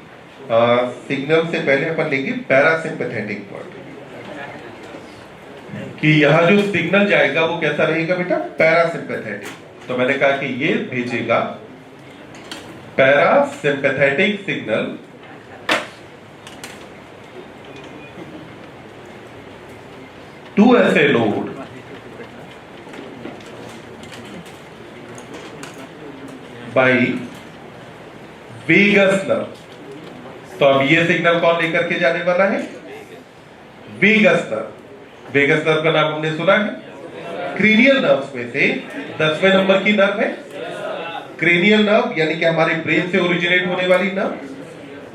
सिग्नल से पहले अपन लेंगे पैरासिम्पैथेटिक पार्ट, कि यहां जो सिग्नल जाएगा वो कैसा रहेगा बेटा, पैरासिम्पैथेटिक। तो मैंने कहा कि ये भेजेगा पैरासिम्पैथेटिक सिग्नल टू ऐसे नोड बाई वेगस नर्व। तो अब ये सिग्नल कौन लेकर के जाने वाला है, वेगस नर्व। वेगस नर्व का नाम हमने सुना है, क्रीनियल नर्व्स में से 10वें नंबर की नर्व है क्रेनियल नर्व यानी कि हमारे ब्रेन से ओरिजिनेट होने वाली नर्व,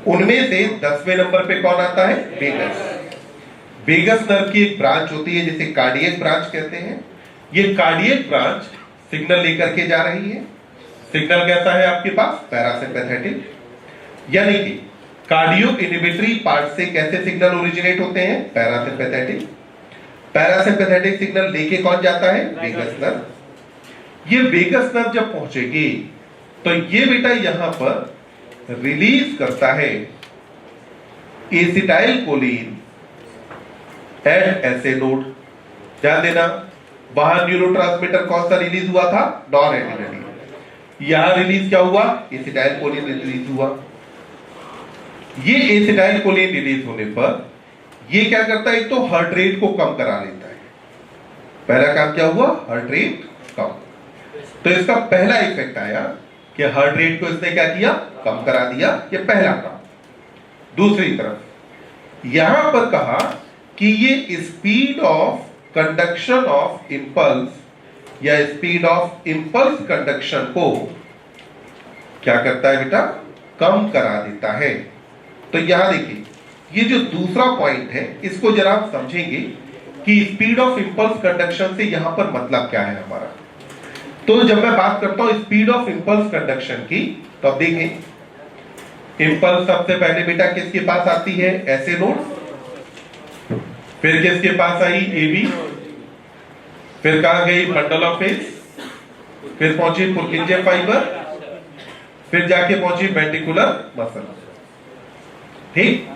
उनमें से 10वें नंबर पे कौन आता है? वेगस। वेगस नर्व की एक ब्रांच होती है जिसे कार्डियक ब्रांच कहते हैं। ये कार्डियक ब्रांच सिग्नल लेकर के जा रही है। सिग्नल कैसा है आपके पास? पैरासिम्पैथेटिक, यानी कि कार्डियो इनहिबिटरी पार्ट से कैसे सिग्नल ओरिजिनेट होते हैं? पैरासिम्पैथेटिक। पैरासिम्पैथेटिक सिग्नल लेके कौन जाता है? Vagus nerve. ये वेगस नर्व जब पहुंचेगी तो ये बेटा यहां पर रिलीज करता है acetyl choline at SA node. ध्यान देना, वहां न्यूरोट्रांसमीटर कौन सा रिलीज हुआ था? नॉरएड्रेनालिन। यहां रिलीज क्या हुआ? एसिटाइल कोलिन रिलीज हुआ। ये एसिटाइल कोलिन रिलीज होने पर ये क्या करता है? एक तो हार्ट रेट को कम करा लेता है। पहला काम क्या हुआ? हार्ट रेट कम। तो इसका पहला इफेक्ट आया कि हार्ट रेट को इसने क्या किया? कम करा दिया। ये पहला काम। दूसरी तरफ यहां पर कहा कि ये speed of conduction of impulse या स्पीड ऑफ इंपल्स कंडक्शन को क्या करता है बेटा? कम करा देता है। तो यहां देखिए, ये जो दूसरा पॉइंट है इसको जरा आप समझेंगे कि स्पीड ऑफ इंपल्स कंडक्शन से यहां पर मतलब क्या है हमारा। तो जब मैं बात करता हूं स्पीड ऑफ इंपल्स कंडक्शन की, तो अब देखें, इंपल्स सबसे पहले बेटा किसके पास आती है? SA node. फिर किसके पास आई? एबी। फिर कहां गई? Bundle of face. फिर पहुंची पुर्किंजे फाइबर। फिर जाके पहुंची वेंट्रिकुलर मसल। ठीक,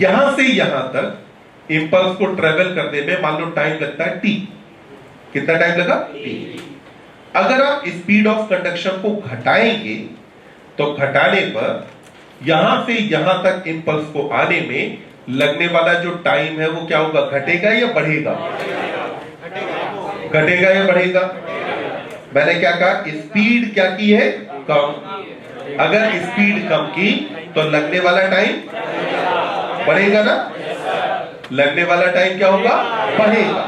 यहां से यहां तक इंपल्स को ट्रेवल करने में मान लो टाइम लगता है टी। कितना टाइम लगा? टी। अगर आप स्पीड ऑफ कंडक्शन को घटाएंगे तो घटाने पर यहां से यहां तक इंपल्स को आने में लगने वाला जो टाइम है वो क्या होगा? घटेगा या बढ़ेगा? घटेगा या बढ़ेगा? मैंने क्या कहा? स्पीड क्या की है? कम। अगर स्पीड कम की तो लगने वाला टाइम बढ़ेगा ना? लगने वाला टाइम क्या होगा? बढ़ेगा।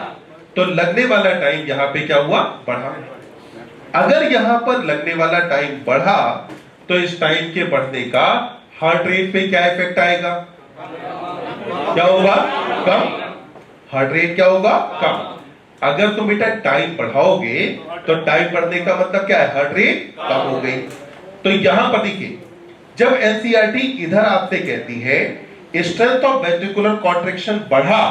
तो लगने वाला टाइम यहां पे क्या हुआ? बढ़ा। अगर यहां पर लगने वाला टाइम बढ़ा तो इस टाइम के बढ़ने का हार्ट रेट पे क्या इफेक्ट आएगा? क्या होगा? कम। हार्ट रेट क्या होगा? कम। अगर तुम बेटा टाइम बढ़ाओगे तो टाइम बढ़ने का मतलब क्या है? हार्ट रेट कम हो गई। तो यहां पर देखिए, जब एनसीईआरटी इधर आपसे कहती है स्ट्रेंथ ऑफ वेंट्रिकुलर कॉन्ट्रैक्शन बढ़ा,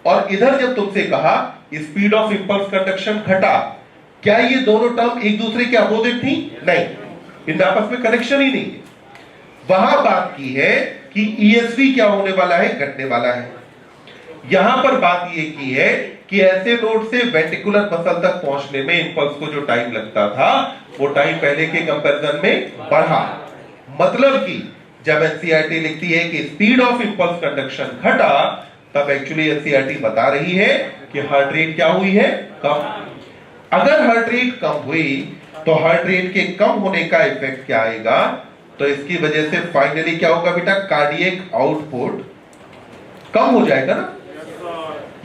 और इधर जब तुमसे कहा स्पीड ऑफ इंपल्स कंडक्शन घटा, क्या ये दोनों टर्म एक दूसरे के अपोजिट थी? नहीं, इनमें आपस में कनेक्शन ही नहीं है। वहां बात की है कि ईएसवी क्या होने वाला है? घटने वाला है। यहां पर बात ये की है कि ऐसे नोड से वेंट्रिकुलर मसल तक पहुंचने में इंपल्स को जो टाइम लगता था वो टाइम पहले के कंपैरिजन में बढ़ा। मतलब कि जब एनसीईआरटी लिखती है कि स्पीड ऑफ इंपल्स कंडक्शन घटा, तब एक्चुअली एनसीईआरटी बता रही है कि हार्ट रेट क्या हुई है? कम। अगर हार्ट रेट कम हुई तो हार्ट रेट के कम होने का इफेक्ट क्या आएगा? तो इसकी वजह से फाइनली क्या होगा बेटा? कार्डियक आउटपुट कम हो जाएगा ना।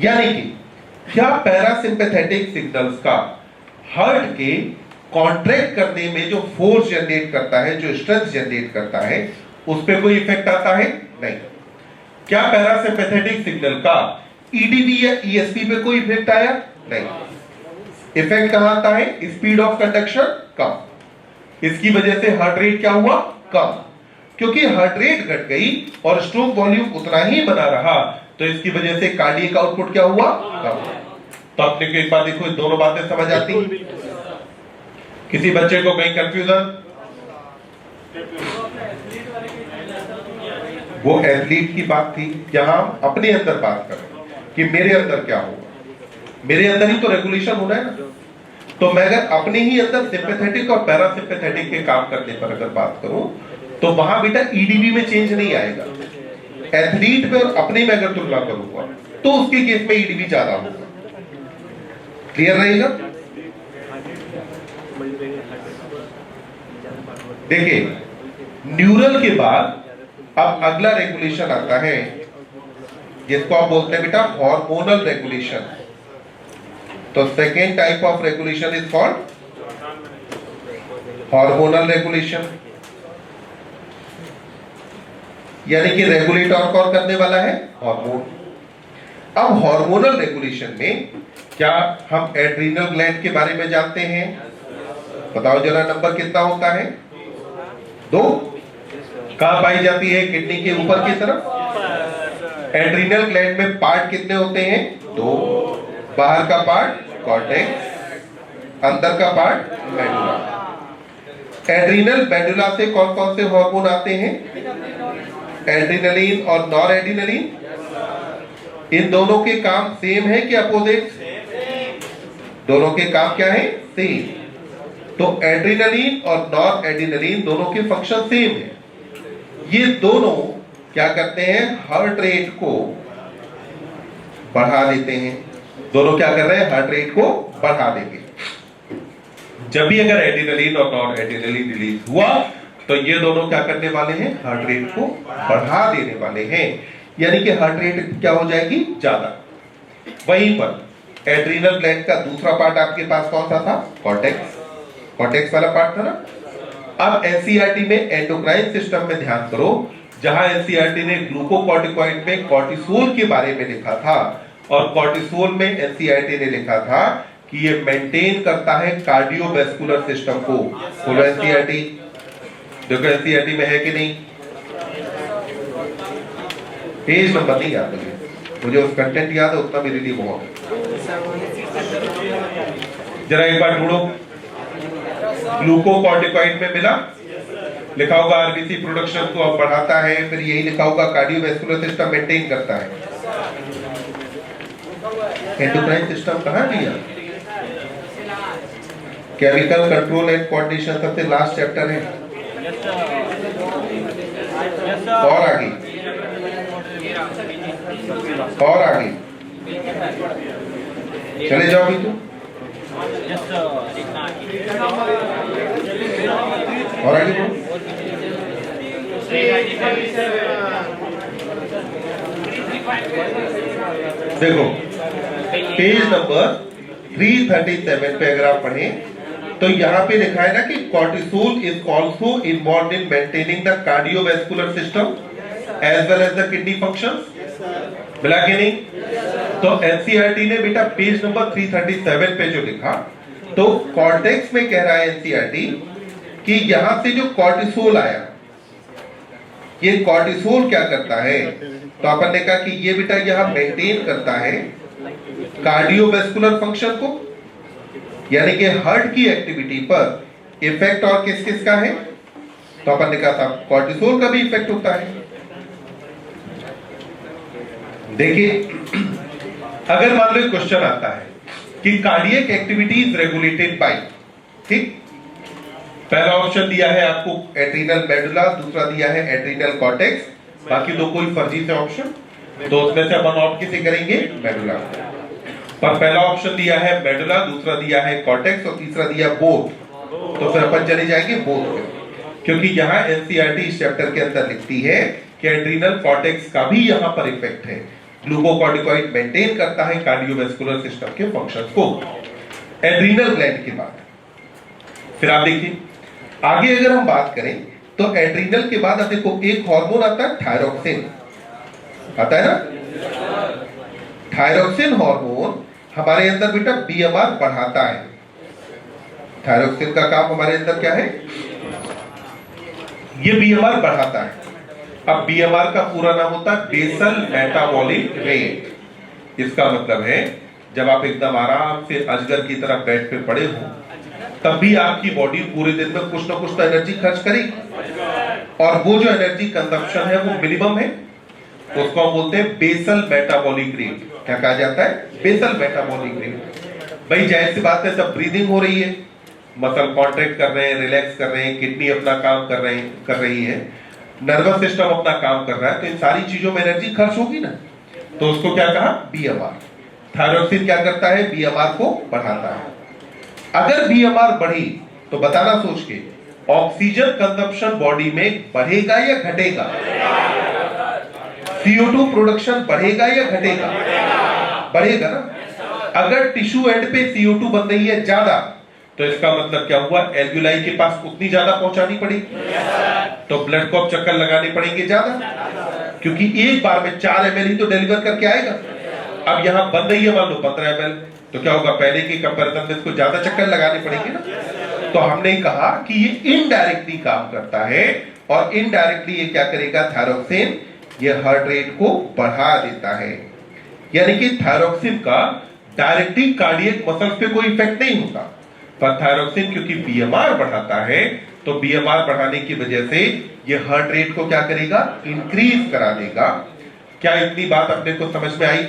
यानी कि क्या पैरासिम्पैथेटिक सिग्नल्स का हार्ट के कॉन्ट्रैक्ट करने में जो फोर्स जनरेट करता है, जो स्ट्रेंथ जनरेट करता है, उस पर कोई इफेक्ट आता है? नहीं। क्या पैरासिम्पैथेटिक सिग्नल का ईडीवी या ईएसपी पे कोई इफेक्ट आया? नहीं। इफेक्ट कहां आता है? स्पीड ऑफ कंडक्शन कम। इसकी वजह से हार्ट रेट क्या हुआ? कम। क्योंकि हार्ट रेट घट गई और स्ट्रोक वॉल्यूम उतना ही बना रहा, तो इसकी वजह से कार्डियक आउटपुट क्या हुआ? कम। तो अपने को एक बार देखो, दोनों बातें समझ आती? किसी बच्चे को कहीं कंफ्यूजन? वो एथलीट की बात थी, यहां अपने अंदर बात करें कि मेरे अंदर क्या होगा। मेरे अंदर ही तो रेगुलेशन होना है ना। तो मैं अगर अपने ही अंदर सिंपैथेटिक और पैरासिम्पैथेटिक के काम करने पर अगर बात करूं तो वहां बेटा ईडीवी में चेंज नहीं आएगा। एथलीट में और अपने में अगर तुलना करूंगा तो उसके केस में ईडीवी ज्यादा होगा। क्लियर रहेगा? देखिए, न्यूरल के बाद अब अगला रेगुलेशन आता है जिसको आप बोलते हैं बेटा हार्मोनल रेगुलेशन। तो second type of regulation is called hormonal regulation, यानी कि रेगुलेट और कौन करने वाला है? हार्मोन। अब हार्मोनल रेगुलेशन में क्या हम एड्रीनल ग्लैंड के बारे में जानते हैं? बताओ जरा, नंबर कितना होता है? 2। कहां पाई जाती है? किडनी के ऊपर की तरफ। एड्रीनल ग्लैंड में पार्ट कितने होते हैं? 2। बाहर का पार्ट कॉर्टेक्स, अंदर का पार्ट मेडुला। एड्रीनल मेडुला से कौन कौन से हार्मोन आते हैं? एड्रीनलिन और नॉर एड्रीनलिन। इन दोनों के काम सेम है कि अपोजिट? दोनों के काम क्या है? सेम। तो एड्रीनलिन और नॉर एड्रीनलिन दोनों के फंक्शन सेम है। ये दोनों क्या करते हैं? हार्ट रेट को बढ़ा देते हैं। दोनों क्या कर रहे हैं? हार्ट रेट को बढ़ा देंगे। जब भी अगर एड्रीनलिन और नॉर एड्रीनलिन रिलीज हुआ तो ये दोनों क्या करने वाले हैं? हार्ट रेट को बढ़ा देने वाले हैं, यानी कि हार्ट रेट क्या हो जाएगी? ज्यादा। वहीं पर एड्रीनल ग्लैंड का दूसरा पार्ट आपके पास कौन सा था? कॉर्टेक्स। कॉर्टेक्स वाला पार्ट था ना। अब एनसीईआरटी में एंडोक्राइन सिस्टम में ध्यान करो, जहां एनसीईआरटी ने ग्लूकोकॉर्टिकॉइड में कॉर्टिसोल के बारे में लिखा था, और कॉर्टिसोल में एनसीईआरटी ने लिखा था कि ये मेंटेन करता है कार्डियोवैस्कुलर सिस्टम को। बोलो एनसीईआरटी। देखो एनसीईआरटी में है कि नहीं? पेज नंबर नहीं याद मुझे उस कंटेंट याद है, उतना मेरे लिए बहुत है। जरा एक बार ढूंढो, ग्लूकोकॉर्टिकॉइड में मिला, लिखा होगा आरबीसी प्रोडक्शन को अब बढ़ाता है, फिर यही लिखा होगा कार्डियोवैस्कुलर सिस्टम मेंटेन करता है। एंडोक्राइन सिस्टम कहां दिया? केमिकल कंट्रोल एंड कोऑर्डिनेशन सबसे लास्ट चैप्टर है। और आगे और आगे चले जाओ भी तो। और आगे तो देखो पेज नंबर 337 पे अगर आप पढ़ें तो यहाँ पे लिखा है ना कि cortisol is also involve in maintaining the cardiovascular system as well as the kidney functions. मिला कि नहीं? तो एनसीईआरटी ने बेटा पेज नंबर 337 पे जो लिखा, तो कॉर्टेक्स में कह रहा है एनसीईआरटी कि यहां से जो कॉर्टिसोल आया, ये कॉर्टिसोल क्या करता है? तो अपन ने कहा कि ये बेटा यहां मेंटेन करता है कार्डियोवैस्कुलर फंक्शन को, यानी कि हार्ट की एक्टिविटी पर इफेक्ट और किस किस का है? तो अपन ने कहा था कॉर्टिसोल का भी इफेक्ट होता है। देखिए, अगर मान लो क्वेश्चन आता है कि cardiac activity is regulated by, ठीक, पहला ऑप्शन दिया है आपको एड्रीनल मेडुला, दूसरा दिया है एड्रीनल कॉर्टेक्स, बाकी दो कोई फर्जी से ऑप्शन, तो उसमें से अपन ऑप्ट किसे करेंगे? मेडुला। पर पहला ऑप्शन दिया है मेडुला, दूसरा दिया है कॉर्टेक्स और तीसरा दिया बोथ, तो फिर अपन चले जाएंगे बोथ पे, क्योंकि यहाँ एनसीईआरटी इस चैप्टर के अंदर लिखती है कि एड्रीनल कॉर्टेक्स का भी यहाँ पर इफेक्ट है। ग्लूकोकॉर्टिकॉइड मेंटेन करता है कार्डियोवैस्कुलर सिस्टम के फंक्शंस को। एड्रीनल ग्लैंड के बाद फिर आप देखिए आगे अगर हम बात करें तो एड्रीनल के बाद देखो एक हार्मोन आता है थायरोक्सिन, आता है ना। थायरोक्सिन हार्मोन हमारे अंदर बेटा बीएमआर बढ़ाता है। थायरोक्सिन का काम हमारे अंदर क्या है? ये बीएमआर बढ़ाता है। अब बीएमआर का पूरा नाम होता है बेसल मेटाबॉलिक रेट। इसका मतलब है जब आप एकदम आराम से अजगर की तरह बेड पे पड़े हो, तब भी आपकी बॉडी पूरे दिन में कुछ ना कुछ तो एनर्जी खर्च करेगी, और वो जो एनर्जी कंजप्शन है वो मिनिमम है, उसको हम बोलते हैं बेसल मेटाबॉलिक रेट। क्या कहा जाता है? Basal metabolic rate. भाई जाहिर सी बात है, जब ब्रीदिंग हो रही है, मसल कॉन्ट्रैक्ट कर रहे हैं, रिलैक्स कर रहे हैं, किडनी अपना काम कर रही है, नर्वस सिस्टम अपना काम कर रहा है, तो इन सारी चीजों में एनर्जी खर्च होगी ना, तो उसको क्या कहा? बीएमआर। थायरोक्सिन क्या करता है? बीएमआर को बढ़ाता है। अगर बीएमआर बढ़ी तो बताना सोच के, ऑक्सीजन कंजप्शन बॉडी में बढ़ेगा या घटेगा? CO2 प्रोडक्शन बढ़ेगा या घटेगा? बढ़ेगा ना। अगर टिश्यू एंड पे CO2 बन रही है ज्यादा, तो इसका मतलब क्या हुआ, एल्वियोलाई के पास उतनी ज्यादा पहुंचानी पड़ेगी, तो ब्लड को अब चक्कर लगाने पड़ेंगे ज्यादा, क्योंकि एक बार में 4 ml ही तो डिलीवर करके आएगा। अब यहां बन रही है मान लो 15 ml, तो क्या होगा, पहले के कंपैरिजन में इसको ज्यादा चक्कर लगाने पड़ेंगे ना। तो हमने कहा कि ये इनडायरेक्टली काम करता है, और इनडायरेक्टली ये क्या करेगा, थायरोक्सिन ये हार्ट रेट को बढ़ा देता है। यानी कि थायरोक्सिन का डायरेक्टली कार्डियक मसल्स पे कोई इफेक्ट नहीं होता, पर थायरोक्सिन क्योंकि बीएमआर बढ़ाता है, तो बीएमआर बढ़ाने की वजह से ये हार्ट रेट को क्या करेगा, इंक्रीज करा देगा। क्या इतनी बात अपने को समझ में आई?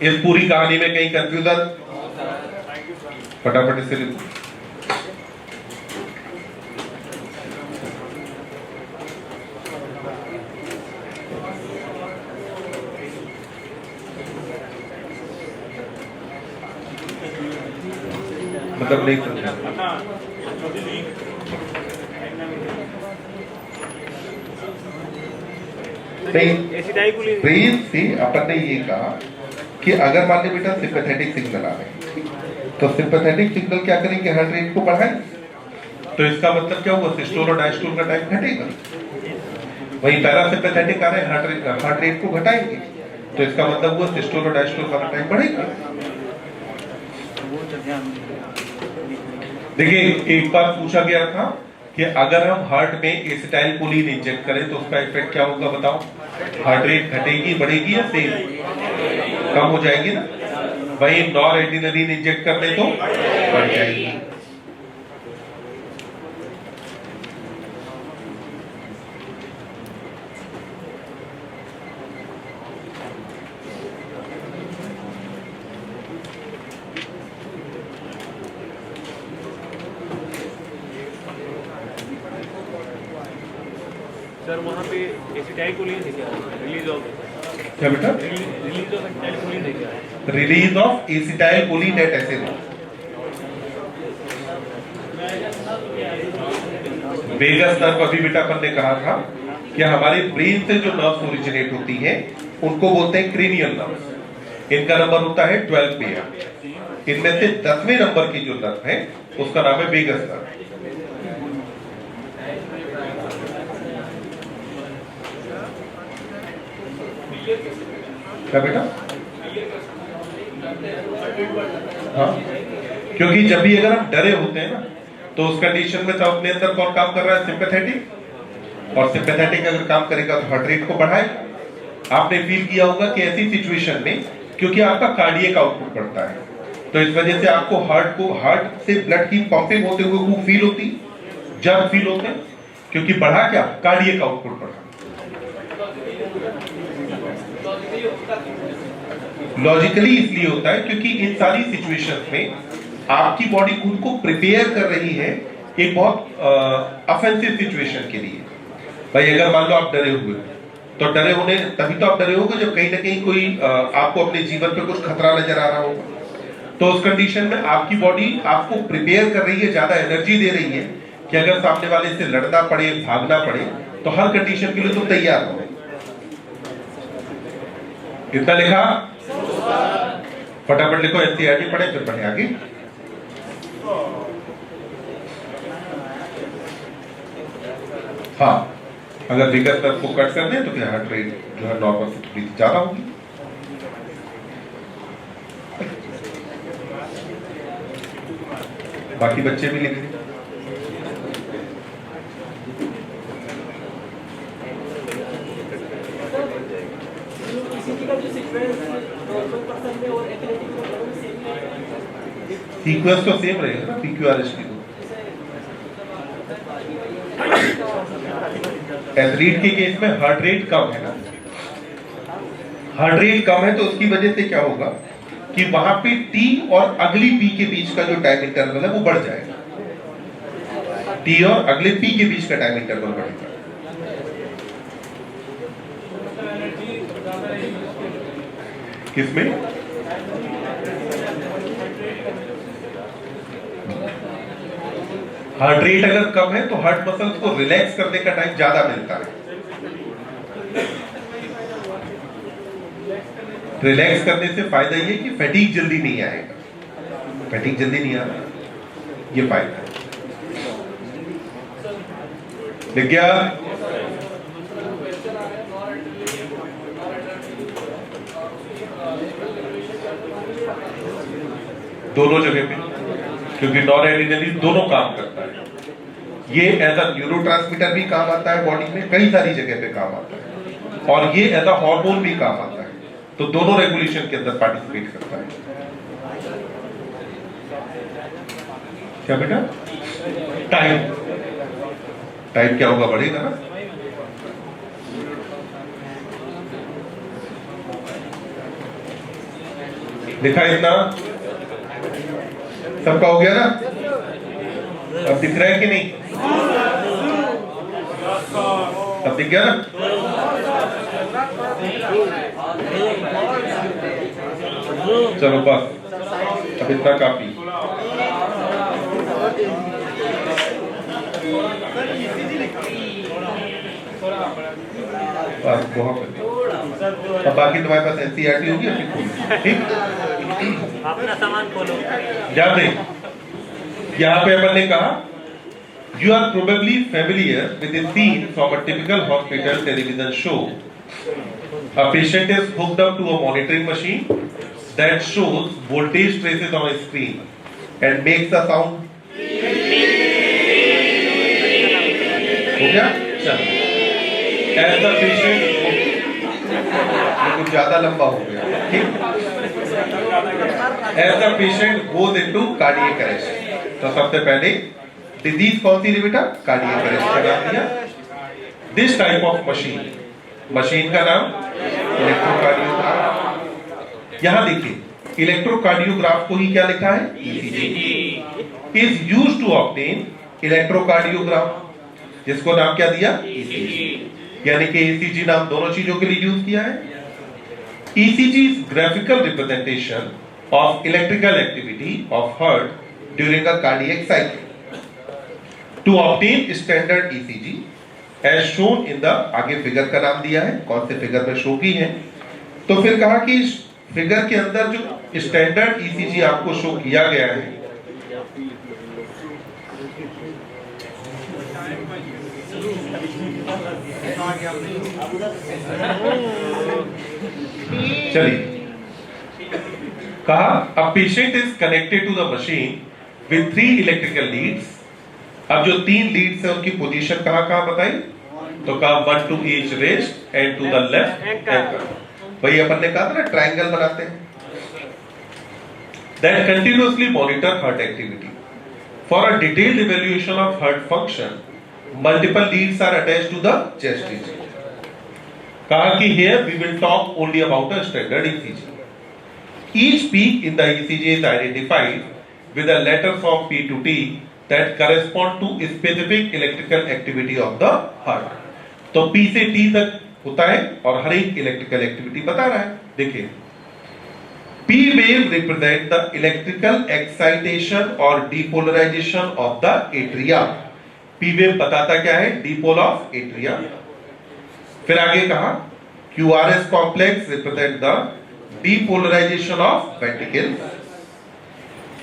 इस पूरी कहानी में कहीं कंफ्यूजन? फटाफट इसे लिखो। मतलब नहीं समझा। ब्रेन से अपन ने ये कहा कि अगर मान लीजिए बेटा सिंपैथेटिक सिग्नल आ रहे हैं, तो सिंपैथेटिक सिग्नल क्या करेंगे, हार्ट रेट को बढ़ाएंगे। तो इसका मतलब क्या हुआ, सिस्टोल और डायस्टोल का टाइम घटेगा। वहीं पैरासिम्पैथेटिक आ रहे हैं, हार्ट रेट को घटाएंगे, तो इसका मतलब हुआ सिस्टोल और डायस्टोल का टाइम बढ़ेगा। देखिए एक बार पूछा गया था कि अगर हम हार्ट में एसिटाइलकोलिन इंजेक्ट करें तो उसका इफेक्ट क्या होगा, बताओ। हार्ट रेट घटेगी, बढ़ेगी या सेम, कम हो जाएगी ना। वही नॉर एड्रेनालिन इंजेक्ट कर ले तो बढ़ जाएगी। सर वहाँ पे एसिटाइलकोलिन है क्या, रिलीज ऑफ, क्या बेटा, रिलीज ऑफ एसिटाइलकोलिन है क्या? Release of acetylcholine at acid. Vagus nerve अभी बेटा अपन ने कहा था कि हमारे ब्रेन से जो नर्व्स ओरिजिनेट होती हैं उनको बोलते हैं क्रेनियल नर्व्स। इनका नंबर होता है 12 पेयर। इनमें से 10वें नंबर की जो नर्व है उसका नाम है वेगस नर्व। क्या बेटा? हाँ, क्योंकि जब भी अगर हम डरे होते हैं ना, तो उस कंडीशन में तो अपने अंदर कौन काम कर रहा है, सिंपैथेटिक। और सिंपैथेटिक अगर काम करेगा तो हार्ट रेट को बढ़ाएगा। आपने फील किया होगा कि ऐसी सिचुएशन में क्योंकि आपका कार्डियक आउटपुट बढ़ता है, तो इस वजह से आपको हार्ट से ब्लड की पंपिंग होते हुए खूब फील होती, जब फील होते हैं, क्योंकि बढ़ा क्या, कार्डियक आउटपुट बढ़ा। लॉजिकली इसलिए होता है क्योंकि इन सारी सिचुएशंस में आपकी बॉडी खुद को प्रिपेयर कर रही है एक बहुत ऑफेंसिव सिचुएशन के लिए। भाई अगर मान लो आप डरे हुए, तो डरे होने तभी तो आप डरे होगे जब कहीं ना कहीं कोई आपको अपने जीवन पे कुछ खतरा नजर आ रहा होगा। तो उस कंडीशन में आपकी बॉडी आपको प्रिपेयर कर रही है, ज्यादा एनर्जी दे रही है कि अगर सामने वाले से लड़ना पड़े, भागना पड़े, तो हर कंडीशन के लिए तुम तैयार हो। कितना लिखा? फटाफट लिखो, एनसीईआरटी पढ़े फिर पढ़े आगे। हाँ, अगर विगत तक को कट कर दें तो फिर हार्ट रेट जो है नॉर्मल से थोड़ी ज्यादा होगी। बाकी बच्चे भी लिख लें। सीक्वेंस तो सेम रहेगा ना, पीक्यूआरएस की। एथलीट के केस में हार्ट रेट कम है ना, हार्ट रेट कम है तो उसकी वजह से क्या होगा कि वहां पे टी और अगली पी के बीच का जो टाइम इंटरवल है वो बढ़ जाएगा। टी और अगले पी के बीच का टाइम इंटरवल बढ़ेगा। किसमें? हार्ट रेट अगर कम है तो हार्ट मसल्स को रिलैक्स करने का टाइम ज्यादा मिलता है। रिलैक्स करने से फायदा ये कि फैटीग जल्दी नहीं आएगा। फैटिग जल्दी नहीं आ रहा, ये फायदा है। देख गया? दोनों जगह पे, क्योंकि नॉन एड्रेनालिन दोनों काम करता है। ये एज अ न्यूरोट्रांसमीटर भी काम आता है बॉडी में, कई सारी जगह पे काम आता है, और ये एज अ हार्मोन भी काम आता है। तो दोनों रेगुलेशन के अंदर पार्टिसिपेट करता है। क्या बेटा? टाइम, टाइम क्या होगा, बढ़ेगा ना। लिखा इतना सबका हो गया ना? अब दिख रहा है कि नहीं? अब दिख गया ना? चलो बस, अब इतना काफी। बस बहुत, अब बाकी तुम्हारे पास एनसीईआरटी होगी अपनी खोलो, ठीक? अपना सामान खोलो। याद है, यहाँ पे अपन ने कहा you are probably familiar with a scene from a typical hospital television show. A patient is hooked up to a monitoring machine that shows voltage traces on a screen and makes a sound. हो गया? चलो, as the patient, ये कुछ ज्यादा लंबा हो गया, ठीक? As the patient goes into cardiac arrest, तो सबसे पहले डिजीज कौन सी थी बेटा? कार्डियक अरेस्ट का नाम दिया। This type of machine, machine का नाम इलेक्ट्रोकार्डियोग्राफ। यहां देखिए, इलेक्ट्रोकार्डियोग्राफ को ही क्या लिखा है? ECG. Is used to obtain electrocardiograph, जिसको नाम क्या दिया? ईसीजी। यानी कि ईसीजी नाम दोनों चीजों के लिए यूज किया है। ECG is graphical representation of electrical activity of heart during a cardiac cycle. To obtain standard ECG as shown in the, आगे फिगर का नाम दिया है, कौन से फिगर में शो की है, तो फिर कहा कि फिगर के अंदर जो स्टैंडर्ड ECG आपको शो किया गया है, चलिए, कहा a patient is connected to the machine with 3 electrical leads। अब जो 3 लीड्स है उनकी पोजीशन कहां कहां बताई? तो कहा 1 to each wrist and to the left ankle। वही अपन ने कहा था ना, ट्रायंगल बनाते हैं। That continuously monitor heart activity for a detailed evaluation of heart function, multiple leads are attached to the chest region। कहा कि here we will talk only about a standard ECG। Each peak in the ECG is identified with a letter from P to T that correspond to specific electrical activity of the heart। तो P से T तक होता है और हर एक electrical activity बता रहा है। देखिए, P wave represent the electrical excitation or depolarization of the atria। P wave बताता क्या है? dipole of atria। फिर आगे कहा QRS complex represent the depolarization of ventricles।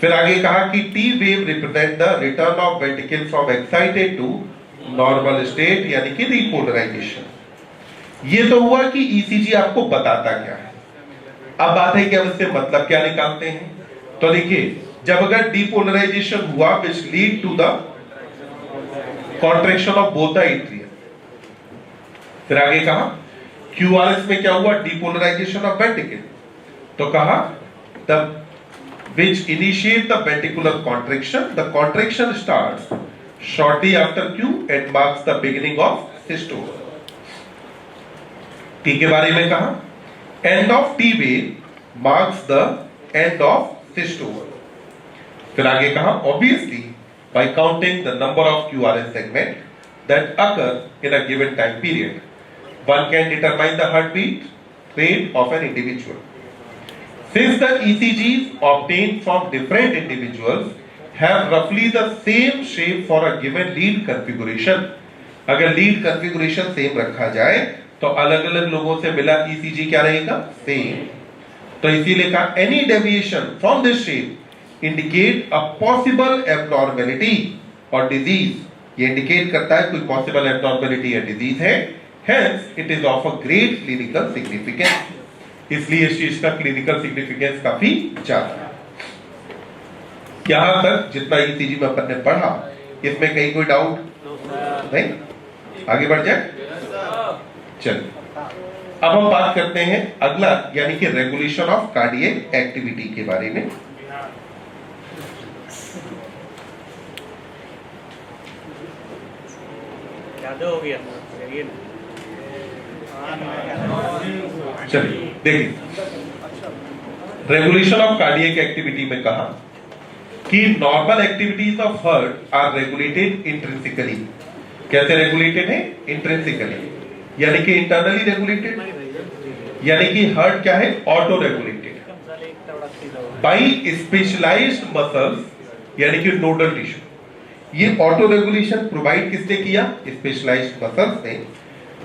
फिर आगे कहा कि T wave represent the return of ventricle from excited to normal state, यानी कि repolarization। ये तो हुआ कि ECG आपको बताता क्या है। अब बात है कि अब इससे मतलब क्या निकालते हैं। तो देखिए, जब अगर depolarization हुआ which lead to the contraction of both the atria। फिर आगे कहा QRS में क्या हुआ? depolarization of ventricle। तो कहा the which initiate the ventricular contraction, the contraction starts shortly after Q and marks the beginning of systole। T के बारे में कहा end of T wave marks the end of systole। फिर आगे कहा obviously by counting the number of QRS segment that occur in a given time period, one can determine the heartbeat rate of an individual। Since the ECGs obtained from different individuals have roughly the same shape for a given lead configuration, अगर lead configuration same रखा जाए तो अलग अलग लोगों से मिला ECG क्या रहेगा? Same। तो इसीलिए कहा any deviation from this shape indicate a possible abnormality और डिजीज, ये इंडिकेट करता है कोई पॉसिबल एब्नॉर्मेलिटी या डिजीज है, hence it is of a great clinical significance, इसलिए इस चीज का क्लिनिकल सिग्निफिकेंस काफी ज्यादा है। यहां तक जितना ईसीजी में अपन ने पढ़ा, इसमें कहीं कोई डाउट नहीं? आगे बढ़ जाए, चलिए अब हम बात करते हैं अगला, यानी कि रेगुलेशन ऑफ कार्डियक एक्टिविटी के बारे में। हो गया। चलिए देखिए, रेगुलेशन ऑफ कार्डियक एक्टिविटी में कहा कि normal activities of heart are regulated intrinsically. कैसे रेगुलेटेड है? इंट्रिंसिकली, यानी कि इंटरनली रेगुलेटेड, यानी कि हार्ट क्या है? Auto regulated by specialized muscles, यानी कि नोडल टिश्यू। ये ऑटो रेगुलेशन प्रोवाइड किसने किया? स्पेशलाइज्ड मसल्स ने,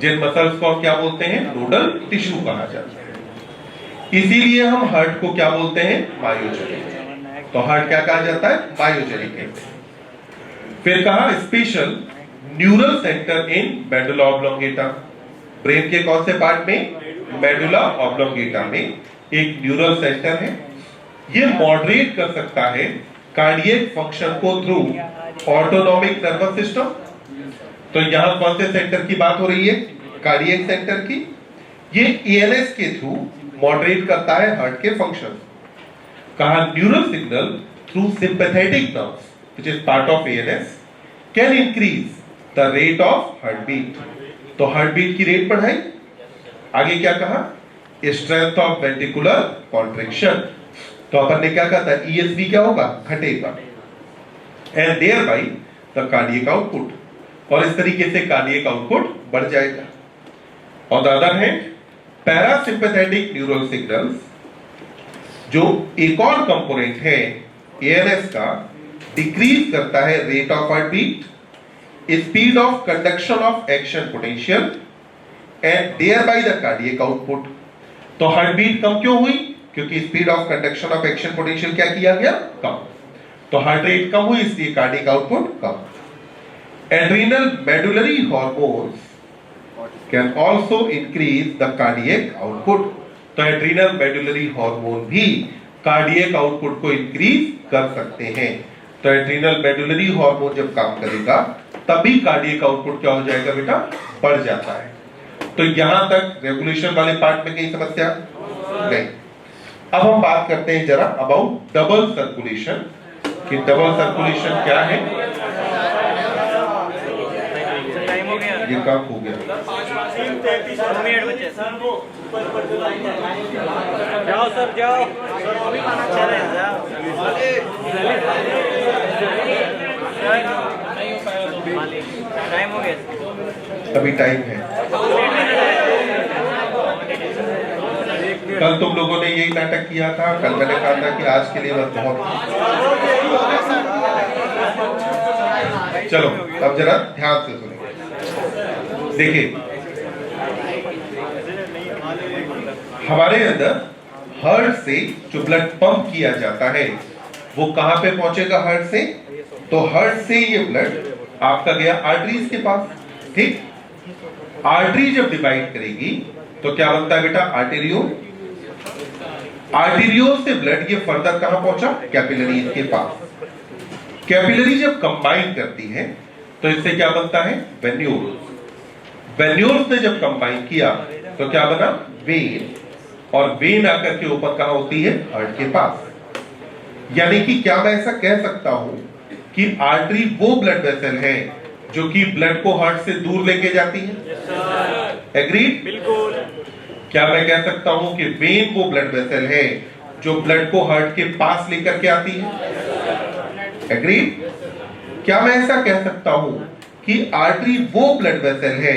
जिन मसल्स को हम क्या बोलते हैं? नोडल टिश्यू कहा जाता है। इसीलिए हम हार्ट को क्या बोलते हैं? मायोजेनिक। तो हार्ट क्या कहा जाता है? मायोजेनिक कहते हैं। फिर कहा स्पेशल न्यूरल सेंटर इन मेडुला ऑब्लोंगेटा। ब्रेन के कौन से पार्ट में? मेडुला ऑब्लोंगेटा में एक न्यूरल सेंटर है। ये मॉडरेट कर सकता है कार्डियक फंक्शन को थ्रू ऑटोनॉमिक नर्वस सिस्टम। तो यहां कौन से सेंटर की बात हो रही है? कार्डियक सेंटर की। ये ईएनएस के थ्रू मॉडरेट करता है हार्ट के फंक्शन। कहा neural signal through sympathetic nerves which is part of ENS can increase the rate of heart beat. तो हार्ट बीट की रेट बढ़ाई। आगे क्या कहा? Strength of ventricular contraction. तो अपन ने क्या कहा था? ईएसवी क्या होगा? घटेगा। And thereby the cardiac output, और इस तरीके से कार्डियक आउटपुट बढ़ जाएगा। और the other hand parasympathetic neural signals, जो एक और कंपोनेंट है एएनएस का, डिक्रीज करता है rate of heart beat, speed of conduction of action potential and thereby the cardiac output. तो हार्ट बीट कम क्यों हुई? क्योंकि speed of conduction of action potential क्या किया गया? कम। तो हार्ट रेट कम हुई, इसलिए cardiac output come. Adrenal medullary hormones can also increase the cardiac output. तो एड्रिनल मेडुलरी हार्मोन भी कार्डियक आउटपुट को इंक्रीज कर सकते हैं। तो एड्रिनल मेडुलरी हार्मोन जब काम करेगा तभी कार्डियक आउटपुट क्या हो जाएगा बेटा? बढ़ जाता है। तो यहां तक रेगुलेशन वाले पार्ट में कहीं समस्या नहीं। अब हम बात करते हैं जरा अबाउट डबल सर्कुलेशन, कि डबल सर्कुलेशन क्या है। ये कब हो गया? जाओ सर जाओ। टाइम हो गया। अभी टाइम है। कल तुम लोगों ने यही नाटक किया था। कल मैंने कहा था कि आज के लिए बस बहुत। चलो अब जरा ध्यान से सुनिए। देखिए, हमारे अंदर हार्ट से जो ब्लड पंप किया जाता है वो कहां पे पहुंचेगा? हार्ट से। तो हार्ट से ये ब्लड आपका गया आर्टरीज के पास, ठीक। आर्टरी जब डिवाइड करेगी तो क्या बनता है बेटा? आर्टेरियोल। आर्टेरियोल से ब्लड ये फर्दर कहां पहुंचा? कैपिलरीज के पास। कैपिलरी जब कंबाइन करती है तो इससे क्या बनता है? वेन्यूल। वेन्यूल्स ने जब कंबाइन किया तो क्या बना? वेन। और वेन आकर के ऊपर कहां होती है? हार्ट के पास। यानी कि क्या मैं ऐसा कह सकता हूं कि आर्टरी वो ब्लड वेसल है जो कि ब्लड को हार्ट से दूर लेके जाती है? एग्रीड? बिल्कुल। क्या मैं कह सकता हूं कि वेन वो ब्लड वेसल है जो ब्लड को हार्ट के पास लेकर के आती है? एग्रीड? क्या मैं ऐसा कह सकता हूं कि आर्टरी वो ब्लड वेसल है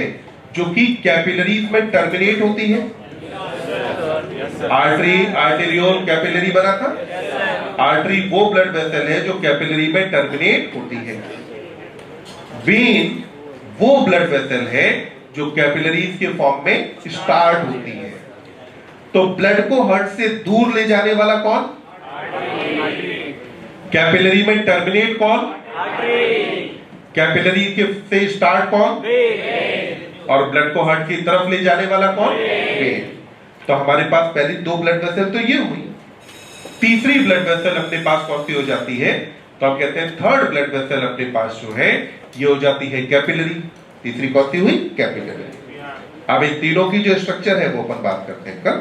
जो कि कैपिलरीज में टर्मिनेट होती है? आर्टरी, आर्टेरियोल, कैपिलरी बना था। आर्टरी वो ब्लड वेसल है जो कैपिलरी में टर्मिनेट होती है। वेन वो ब्लड वेसल है जो कैपिलरीज के फॉर्म में स्टार्ट होती है। तो ब्लड को हार्ट से दूर ले जाने वाला कौन? कैपिलरी में टर्मिनेट कौन? कैपिलरी के से स्टार्ट कौन? और ब्लड को हार्ट की तरफ ले जाने वाला कौन? वेन। तो हमारे पास पहली 2 ब्लड वेसल तो ये हुई। तीसरी ब्लड वेसल अपने पास कौन सी हो जाती है? तो हम कहते हैं थर्ड ब्लड वेसल अपने पास जो है ये हो जाती है कैपिलरी। तीसरी कौन सी हुई? कैपिलरी। अब इन तीनों की जो स्ट्रक्चर है वो अपन बात करते हैं कल।